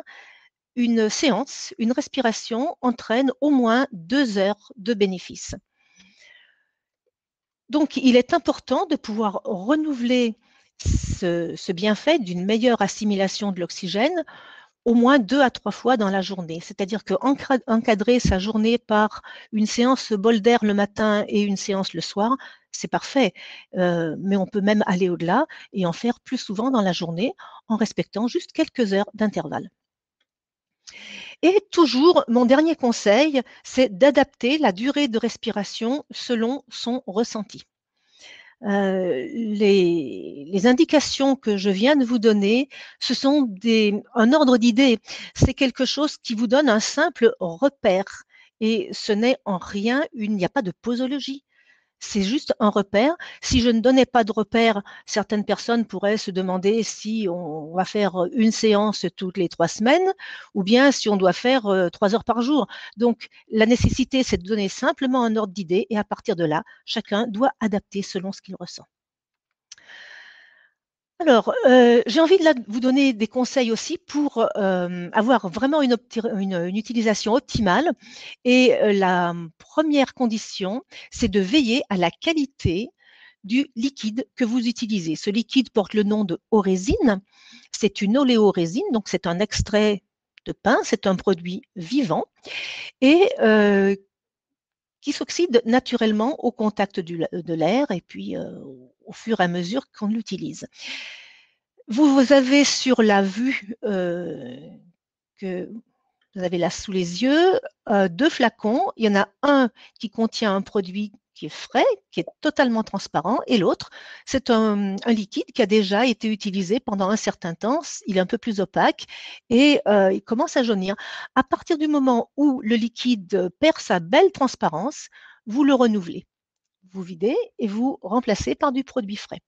une séance, une respiration entraîne au moins 2 heures de bénéfice. Donc, il est important de pouvoir renouveler ce bienfait d'une meilleure assimilation de l'oxygène au moins 2 à 3 fois dans la journée. C'est-à-dire qu'encadrer sa journée par une séance bol d'air le matin et une séance le soir, c'est parfait. Mais on peut même aller au-delà et en faire plus souvent dans la journée en respectant juste quelques heures d'intervalle. Et toujours, mon dernier conseil, c'est d'adapter la durée de respiration selon son ressenti. Les indications que je viens de vous donner, ce sont un ordre d'idées. C'est quelque chose qui vous donne un simple repère. Et ce n'est en rien, il n'y a pas de posologie. C'est juste un repère. Si je ne donnais pas de repère, certaines personnes pourraient se demander si on va faire une séance toutes les 3 semaines ou bien si on doit faire 3 heures par jour. Donc, la nécessité, c'est de donner simplement un ordre d'idée et à partir de là, chacun doit adapter selon ce qu'il ressent. Alors, j'ai envie de vous donner des conseils aussi pour avoir vraiment une utilisation optimale. Et la première condition, c'est de veiller à la qualité du liquide que vous utilisez. Ce liquide porte le nom de orésine. C'est une oléorésine, donc c'est un extrait de pain, c'est un produit vivant et qui s'oxyde naturellement au contact de l'air et puis au fur et à mesure qu'on l'utilise. Vous avez sur la vue que Vous avez là sous les yeux 2 flacons. Il y en a un qui contient un produit qui est frais, qui est totalement transparent, et l'autre, c'est un liquide qui a déjà été utilisé pendant un certain temps. Il est un peu plus opaque et il commence à jaunir. À partir du moment où le liquide perd sa belle transparence, vous le renouvelez. Vous videz et vous remplacez par du produit frais.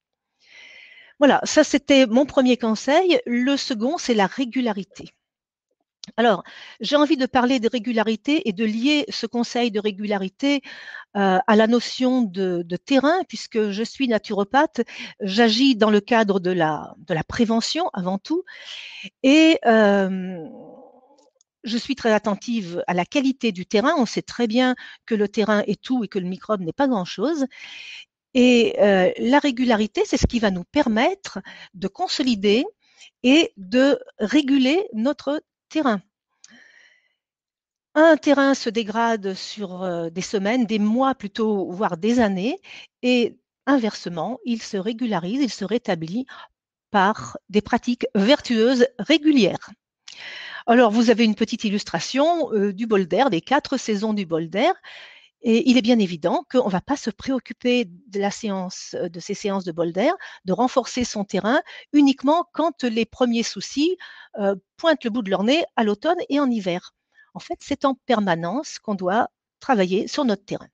Voilà, ça c'était mon premier conseil. Le second, c'est la régularité. Alors, j'ai envie de parler de régularité et de lier ce conseil de régularité à la notion de terrain, puisque je suis naturopathe, j'agis dans le cadre de la prévention avant tout, et je suis très attentive à la qualité du terrain. On sait très bien que le terrain est tout et que le microbe n'est pas grand-chose. Et la régularité, c'est ce qui va nous permettre de consolider et de réguler notre terrain. Un terrain se dégrade sur des semaines, des mois plutôt, voire des années, et inversement, il se régularise, il se rétablit par des pratiques vertueuses régulières. Alors, vous avez une petite illustration du bol d'air, des 4 saisons du bol d'air. Et il est bien évident qu'on ne va pas se préoccuper de ces séances de bol d'air, de renforcer son terrain uniquement quand les premiers soucis pointent le bout de leur nez à l'automne et en hiver. En fait, c'est en permanence qu'on doit travailler sur notre terrain.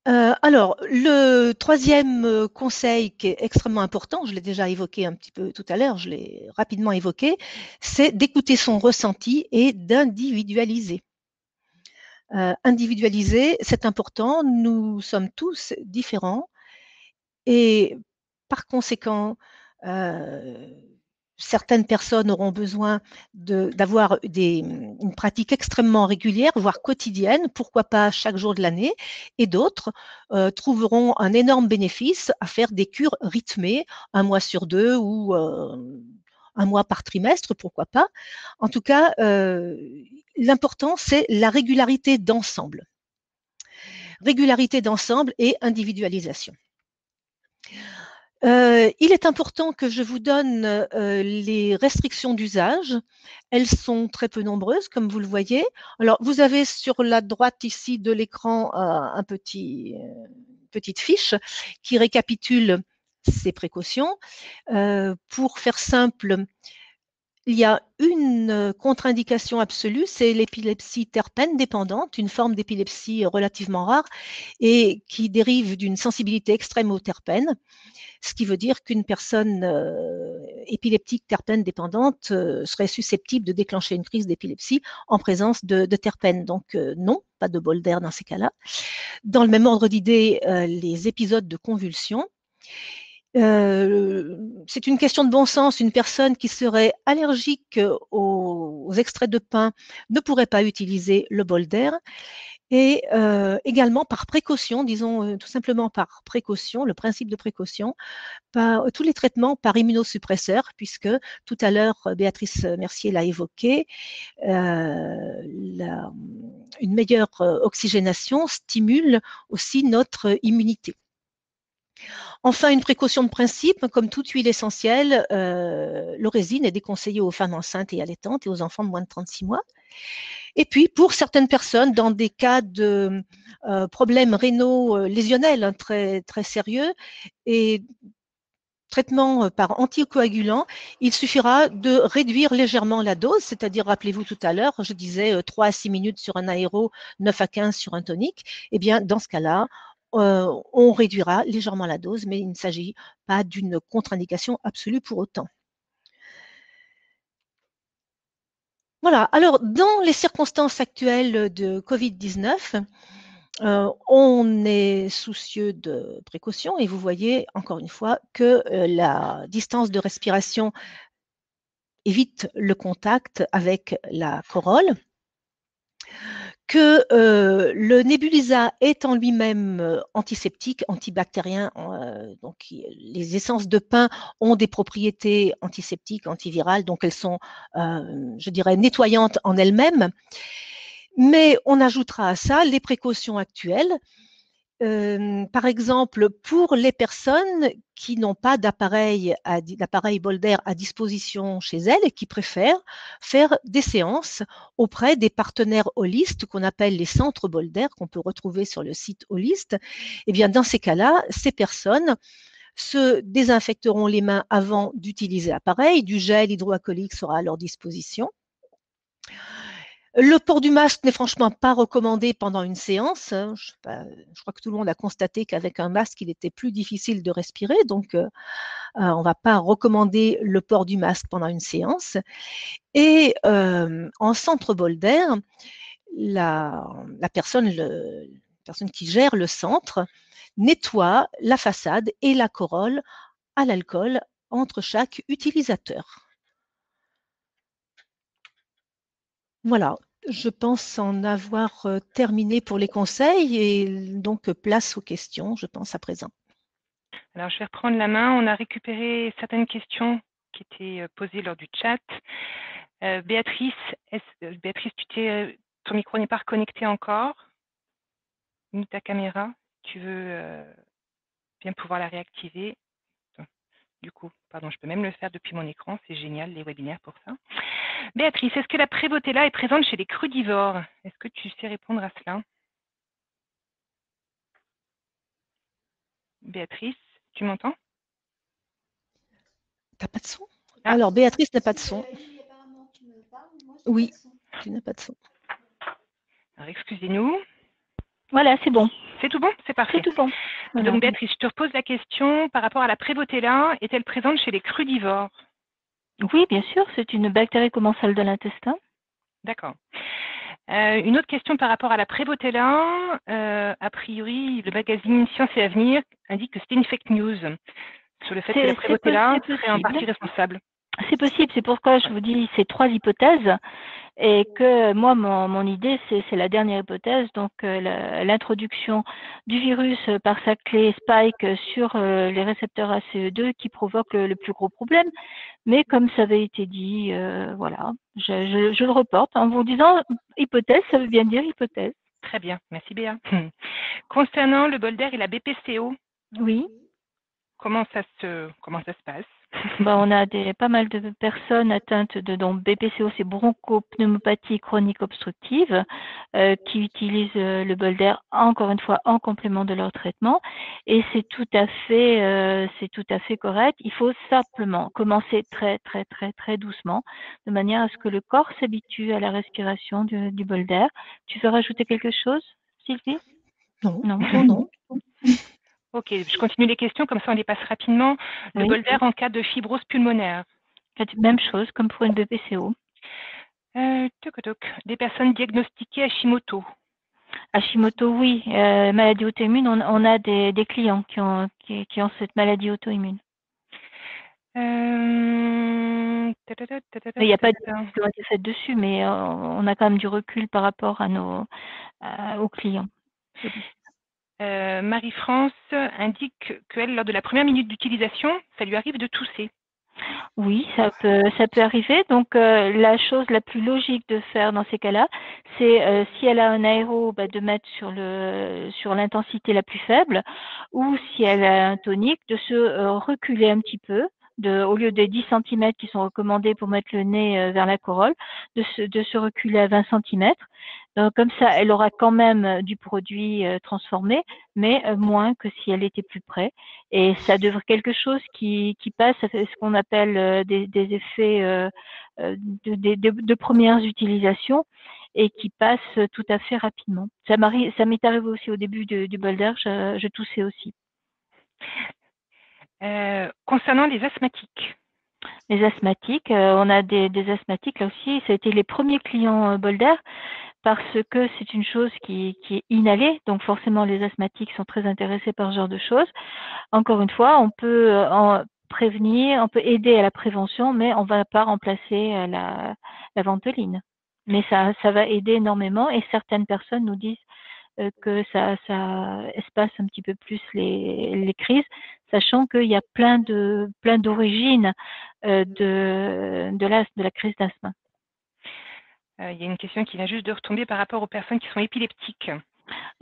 Alors, le troisième conseil qui est extrêmement important, je l'ai déjà évoqué un petit peu tout à l'heure, je l'ai rapidement évoqué, c'est d'écouter son ressenti et d'individualiser. Individualiser, c'est important. Nous sommes tous différents et par conséquent, certaines personnes auront besoin d'avoir une pratique extrêmement régulière, voire quotidienne, pourquoi pas chaque jour de l'année, et d'autres trouveront un énorme bénéfice à faire des cures rythmées, 1 mois sur 2 ou 1 mois par trimestre, pourquoi pas. En tout cas, l'important, c'est la régularité d'ensemble. Régularité d'ensemble et individualisation. Il est important que je vous donne les restrictions d'usage. Elles sont très peu nombreuses, comme vous le voyez. Alors, vous avez sur la droite ici de l'écran une petite fiche qui récapitule ces précautions. Pour faire simple, il y a une contre-indication absolue, c'est l'épilepsie terpène dépendante, une forme d'épilepsie relativement rare et qui dérive d'une sensibilité extrême aux terpènes, ce qui veut dire qu'une personne épileptique terpène dépendante serait susceptible de déclencher une crise d'épilepsie en présence de terpènes. Donc non, pas de bol d'air dans ces cas-là. Dans le même ordre d'idée, les épisodes de convulsions. C'est une question de bon sens. Une personne qui serait allergique aux extraits de pin ne pourrait pas utiliser le bol d'air. Et également par précaution, disons tout simplement par précaution, le principe de précaution, tous les traitements par immunosuppresseurs, puisque tout à l'heure, Béatrice Mercier l'a évoqué, une meilleure oxygénation stimule aussi notre immunité. Enfin, une précaution de principe, comme toute huile essentielle, l'orésine est déconseillée aux femmes enceintes et allaitantes et aux enfants de moins de 36 mois. Et puis, pour certaines personnes, dans des cas de problèmes rénaux lésionnels très, très sérieux et traitement par anticoagulant, il suffira de réduire légèrement la dose, c'est-à-dire, rappelez-vous tout à l'heure, je disais 3 à 6 minutes sur un aéro, 9 à 15 sur un tonique. Eh bien, dans ce cas-là, on réduira légèrement la dose, mais il ne s'agit pas d'une contre-indication absolue pour autant. Voilà, alors dans les circonstances actuelles de Covid-19, on est soucieux de précaution et vous voyez encore une fois que la distance de respiration évite le contact avec la corolle, que le Nebuliza est en lui-même antiseptique, antibactérien, donc les essences de pin ont des propriétés antiseptiques, antivirales, donc elles sont, je dirais, nettoyantes en elles-mêmes. Mais on ajoutera à ça les précautions actuelles par exemple, pour les personnes qui n'ont pas d'appareil Bolder à disposition chez elles et qui préfèrent faire des séances auprès des partenaires holistes qu'on appelle les centres Bolder, qu'on peut retrouver sur le site Holist, eh bien, dans ces cas-là, ces personnes se désinfecteront les mains avant d'utiliser l'appareil. Du gel hydroalcoolique sera à leur disposition. Le port du masque n'est franchement pas recommandé pendant une séance. Je crois que tout le monde a constaté qu'avec un masque, il était plus difficile de respirer. Donc, on ne va pas recommander le port du masque pendant une séance. Et en centre Bolder, la personne qui gère le centre nettoie la façade et la corolle à l'alcool entre chaque utilisateur. Voilà, je pense en avoir terminé pour les conseils et donc place aux questions, je pense, à présent. Alors, je vais reprendre la main. On a récupéré certaines questions qui étaient posées lors du chat. Béatrice, Béatrice, ton micro n'est pas reconnecté encore, ni ta caméra. Tu veux bien pouvoir la réactiver. Du coup, pardon, je peux même le faire depuis mon écran. C'est génial, les webinaires pour ça. Béatrice, est-ce que la Prevotella est présente chez les crudivores? Est-ce que tu sais répondre à cela? Béatrice, tu m'entends? T'as pas de son? Ah. Alors, Béatrice n'a pas de son. Oui, tu n'as pas de son. Alors, excusez-nous. Voilà, c'est bon. C'est tout bon? C'est parfait. C'est tout bon. Voilà. Donc, Béatrice, je te repose la question par rapport à la Prevotella. Est-elle présente chez les crudivores? Oui, bien sûr, c'est une bactérie commensale de l'intestin. D'accord. Une autre question par rapport à la Prevotella. A priori, le magazine Science et Avenir indique que c'était une fake news sur le fait que la Prevotella serait en partie responsable. C'est possible, c'est pourquoi je vous dis ces trois hypothèses et que moi, mon idée, c'est la dernière hypothèse, donc l'introduction du virus par sa clé Spike sur les récepteurs ACE2 qui provoque le plus gros problème. Mais comme ça avait été dit, voilà, je le reporte en vous disant hypothèse, ça veut bien dire hypothèse. Très bien, merci Béa. Concernant le Bolder et la BPCO, oui. Comment ça se passe? On a pas mal de personnes atteintes de BPCO, c'est bronchopneumopathie chronique obstructive, qui utilisent le Bolder encore une fois en complément de leur traitement, et c'est tout à fait correct. Il faut simplement commencer très doucement, de manière à ce que le corps s'habitue à la respiration du Bolder. Tu veux rajouter quelque chose, Sylvie? Non. Ok, je continue les questions, comme ça on les passe rapidement. Le Bolder en cas de fibrose pulmonaire. Même chose, comme pour une BPCO. Des personnes diagnostiquées Hashimoto. Hashimoto, oui. Maladie auto-immune, on a des clients qui ont cette maladie auto-immune. Il n'y a pas de qui ont été faites dessus, mais on a quand même du recul par rapport à aux clients. Marie-France indique qu'elle, lors de la première minute d'utilisation, ça lui arrive de tousser. Oui, ça peut arriver. Donc, la chose la plus logique de faire dans ces cas-là, c'est si elle a un aéro, de mettre sur l'intensité la plus faible, ou si elle a un tonique, de se reculer un petit peu. Au lieu des 10 cm qui sont recommandés pour mettre le nez vers la corolle, de se reculer à 20 cm. Donc, comme ça, elle aura quand même du produit transformé, mais moins que si elle était plus près. Et ça devrait quelque chose qui passe, ça fait ce qu'on appelle des effets de premières utilisations et qui passe tout à fait rapidement. Ça m'est arrivé aussi au début du Bolder, je toussais aussi. Concernant les asthmatiques. Les asthmatiques, on a des asthmatiques là aussi, ça a été les premiers clients Bolder parce que c'est une chose qui est inhalée, donc forcément les asthmatiques sont très intéressés par ce genre de choses. Encore une fois, on peut prévenir, on peut aider à la prévention, mais on ne va pas remplacer la ventoline. Mais ça va aider énormément et certaines personnes nous disent que ça espace un petit peu plus les crises, sachant qu'il y a plein d'origines de la crise d'asthme. Il y a une question qui vient juste de retomber par rapport aux personnes qui sont épileptiques.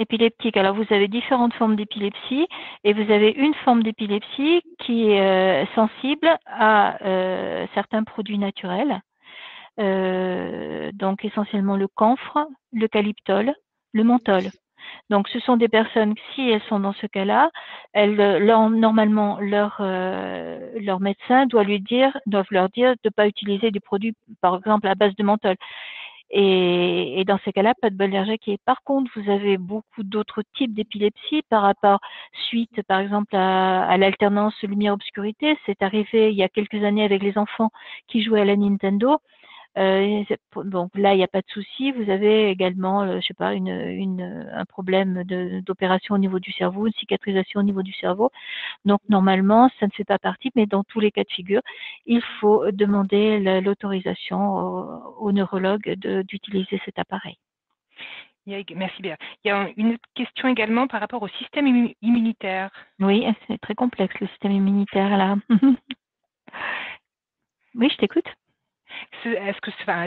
Épileptique. Alors, vous avez différentes formes d'épilepsie et vous avez une forme d'épilepsie qui est sensible à certains produits naturels. Donc, essentiellement le camphre, l'eucalyptol, le menthol. Donc, ce sont des personnes, si elles sont dans ce cas-là, normalement, leur médecin doivent leur dire de ne pas utiliser des produits, par exemple, à base de menthol. Et dans ces cas-là, pas de bol d'air jaqué. Par contre, vous avez beaucoup d'autres types d'épilepsie par rapport, suite par exemple à l'alternance lumière-obscurité. C'est arrivé il y a quelques années avec les enfants qui jouaient à la Nintendo. Donc là, il n'y a pas de souci. Vous avez également, je sais pas, un problème d'opération au niveau du cerveau, une cicatrisation au niveau du cerveau. Donc normalement, ça ne fait pas partie, mais dans tous les cas de figure, il faut demander l'autorisation au neurologue d'utiliser cet appareil. Merci Béa. Il y a une autre question également par rapport au système immunitaire. Oui, c'est très complexe le système immunitaire là. Oui, je t'écoute. Est-ce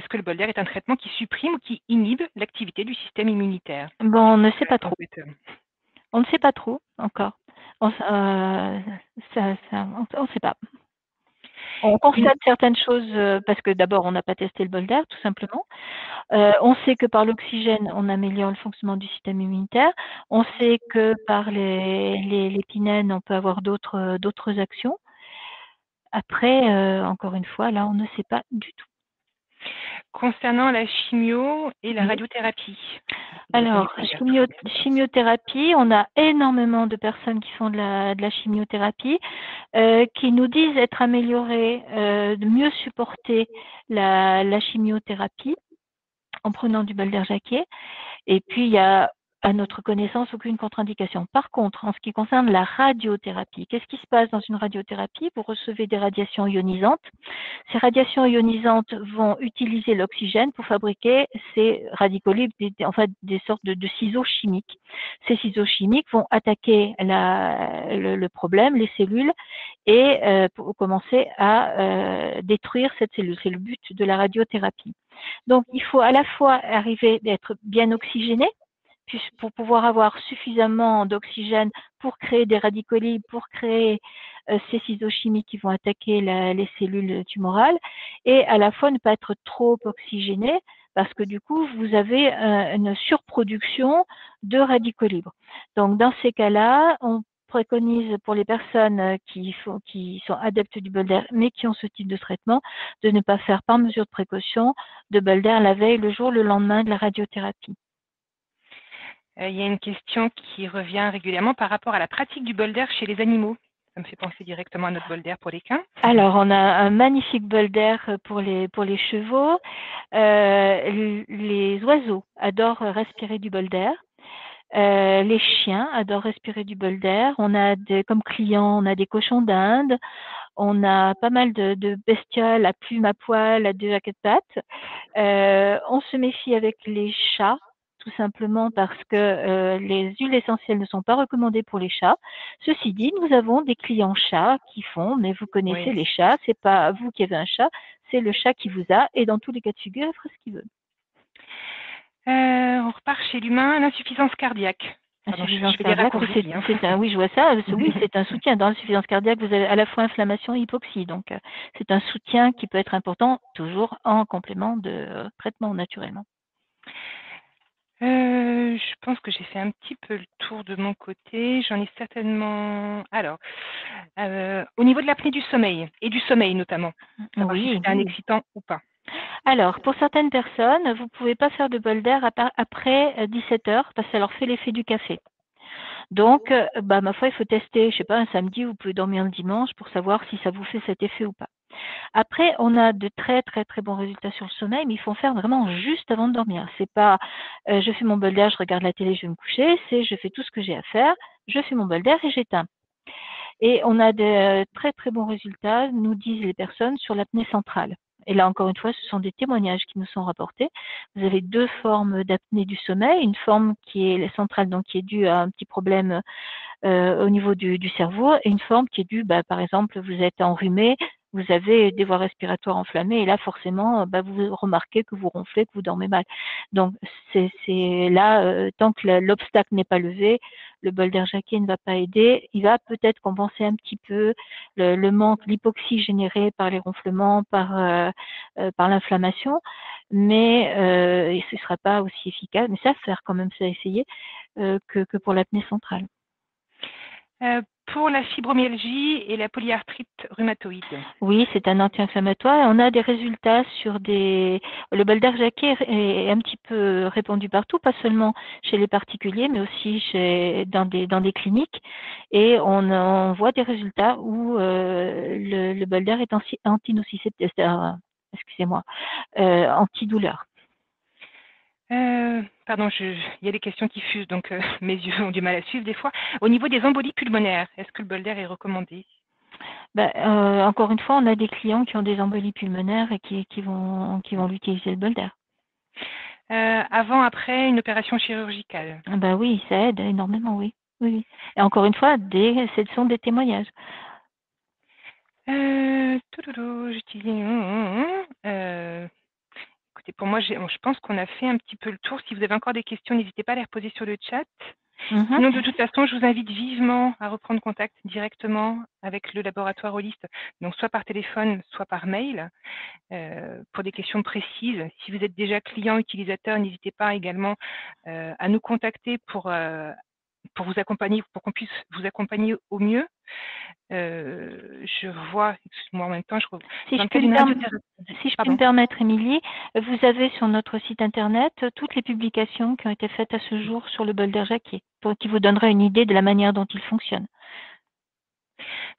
que le bol d'air est un traitement qui supprime ou qui inhibe l'activité du système immunitaire? Bon, on ne sait pas trop. On ne sait pas trop encore. On ne sait pas. On constate certaines choses parce que d'abord, on n'a pas testé le bol d'air, tout simplement. On sait que par l'oxygène, on améliore le fonctionnement du système immunitaire. On sait que par l'épinène, on peut avoir d'autres actions. Après, encore une fois, là, on ne sait pas du tout. Concernant la chimio et la radiothérapie. Alors, chimiothérapie, on a énormément de personnes qui font de la chimiothérapie, qui nous disent être améliorées, de mieux supporter la chimiothérapie en prenant du bol d'air jaqué. Et puis, il y a, à notre connaissance, aucune contre-indication. Par contre, en ce qui concerne la radiothérapie, qu'est-ce qui se passe dans une radiothérapie? Vous recevez des radiations ionisantes. Ces radiations ionisantes vont utiliser l'oxygène pour fabriquer ces radicaux libres, des sortes de ciseaux chimiques. Ces ciseaux chimiques vont attaquer le problème, les cellules, et pour commencer à détruire cette cellule. C'est le but de la radiothérapie. Donc, il faut à la fois arriver d'être bien oxygéné, pour pouvoir avoir suffisamment d'oxygène pour créer des radicaux libres, pour créer ces ciseaux chimiques qui vont attaquer les cellules tumorales, et à la fois ne pas être trop oxygéné, parce que du coup, vous avez une surproduction de radicaux libres. Donc, dans ces cas-là, on préconise pour les personnes qui sont adeptes du bol d'air, mais qui ont ce type de traitement, de ne pas faire par mesure de précaution de bol d'air la veille, le jour, le lendemain de la radiothérapie. Il y a une question qui revient régulièrement par rapport à la pratique du bol d'air chez les animaux. Ça me fait penser directement à notre bol d'air pour les quins. Alors, on a un magnifique bol d'air pour les chevaux. Les oiseaux adorent respirer du bol d'air. Les chiens adorent respirer du bol d'air. On a comme clients, on a des cochons d'Inde. On a pas mal de bestioles à plumes, à poils, à deux, à quatre pattes. On se méfie avec les chats, tout simplement parce que les huiles essentielles ne sont pas recommandées pour les chats. Ceci dit, nous avons des clients chats qui font, mais vous connaissez les chats, c'est pas vous qui avez un chat, c'est le chat qui vous a, et dans tous les cas de figure, il fera ce qu'il veut. On repart chez l'humain, l'insuffisance cardiaque. Insuffisance cardiaque, oui, je vois ça. Oui, c'est un soutien. Dans l'insuffisance cardiaque, vous avez à la fois inflammation et hypoxie. Donc, c'est un soutien qui peut être important, toujours en complément de traitement, naturellement. Je pense que j'ai fait un petit peu le tour de mon côté. J'en ai certainement... Alors, au niveau de l'apnée du sommeil, et du sommeil notamment, savoir si c'est un excitant ou pas. Alors, pour certaines personnes, vous ne pouvez pas faire de bol d'air après 17 heures parce que ça leur fait l'effet du café. Donc, ma foi, il faut tester, je ne sais pas, un samedi, vous pouvez dormir un dimanche pour savoir si ça vous fait cet effet ou pas. Après, on a de très, très, très bons résultats sur le sommeil, mais il faut faire vraiment juste avant de dormir. C'est pas je fais mon bol d'air, je regarde la télé, je vais me coucher, c'est je fais tout ce que j'ai à faire, je fais mon bol d'air et j'éteins. Et on a de très, très bons résultats, nous disent les personnes, sur l'apnée centrale. Et là, encore une fois, ce sont des témoignages qui nous sont rapportés. Vous avez deux formes d'apnée du sommeil, une forme qui est centrale, donc qui est due à un petit problème au niveau du cerveau, et une forme qui est due, par exemple, vous êtes enrhumé, vous avez des voies respiratoires enflammées et là, forcément, vous remarquez que vous ronflez, que vous dormez mal. Donc, c'est là, tant que l'obstacle n'est pas levé, le bol d'air jaqué ne va pas aider. Il va peut-être compenser un petit peu le manque, l'hypoxie générée par les ronflements, par l'inflammation, mais ce ne sera pas aussi efficace. Mais ça, faire quand même ça essayer que pour l'apnée centrale. Pour la fibromyalgie et la polyarthrite rhumatoïde. Oui, c'est un anti-inflammatoire. On a des résultats sur le bol d'air jaqué est un petit peu répandu partout, pas seulement chez les particuliers, mais aussi dans des cliniques. Et on voit des résultats où le bol d'air est excusez-moi, antidouleur. Pardon, il y a des questions qui fusent, donc mes yeux ont du mal à suivre des fois. Au niveau des embolies pulmonaires, est-ce que le bol d'air est recommandé? Encore une fois, on a des clients qui ont des embolies pulmonaires et qui vont l'utiliser le bol d'air. Avant, après une opération chirurgicale. Oui, ça aide énormément, oui. Oui. Et encore une fois, ce sont des témoignages. Écoutez, pour moi, je pense qu'on a fait un petit peu le tour. Si vous avez encore des questions, n'hésitez pas à les reposer sur le chat. Sinon, de toute façon, je vous invite vivement à reprendre contact directement avec le laboratoire Holist, donc soit par téléphone, soit par mail, pour des questions précises. Si vous êtes déjà client, utilisateur, n'hésitez pas également à nous contacter pour vous accompagner, pour qu'on puisse vous accompagner au mieux. Je vois, excuse-moi en même temps, si je peux me permettre, Émilie, vous avez sur notre site internet toutes les publications qui ont été faites à ce jour sur le bol d'air jaqué, qui vous donnera une idée de la manière dont il fonctionne.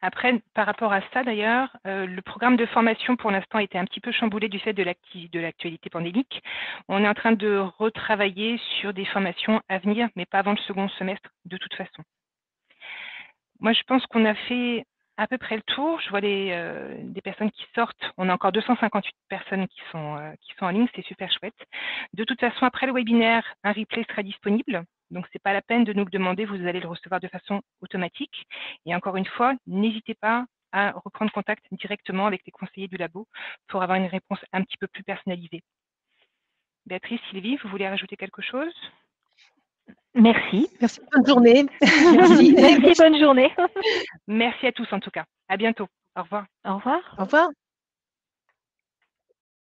Après, par rapport à ça d'ailleurs, le programme de formation pour l'instant a été un petit peu chamboulé du fait de l'actualité pandémique. On est en train de retravailler sur des formations à venir, mais pas avant le second semestre de toute façon. Moi, je pense qu'on a fait à peu près le tour. Je vois des personnes qui sortent. On a encore 258 personnes qui sont en ligne. C'est super chouette. De toute façon, après le webinaire, un replay sera disponible. Donc, ce n'est pas la peine de nous le demander. Vous allez le recevoir de façon automatique. Et encore une fois, n'hésitez pas à reprendre contact directement avec les conseillers du labo pour avoir une réponse un petit peu plus personnalisée. Béatrice, Sylvie, vous voulez rajouter quelque chose? Merci. Merci, bonne journée. Merci. Merci, bonne journée. Merci à tous en tout cas. À bientôt. Au revoir. Au revoir. Au revoir.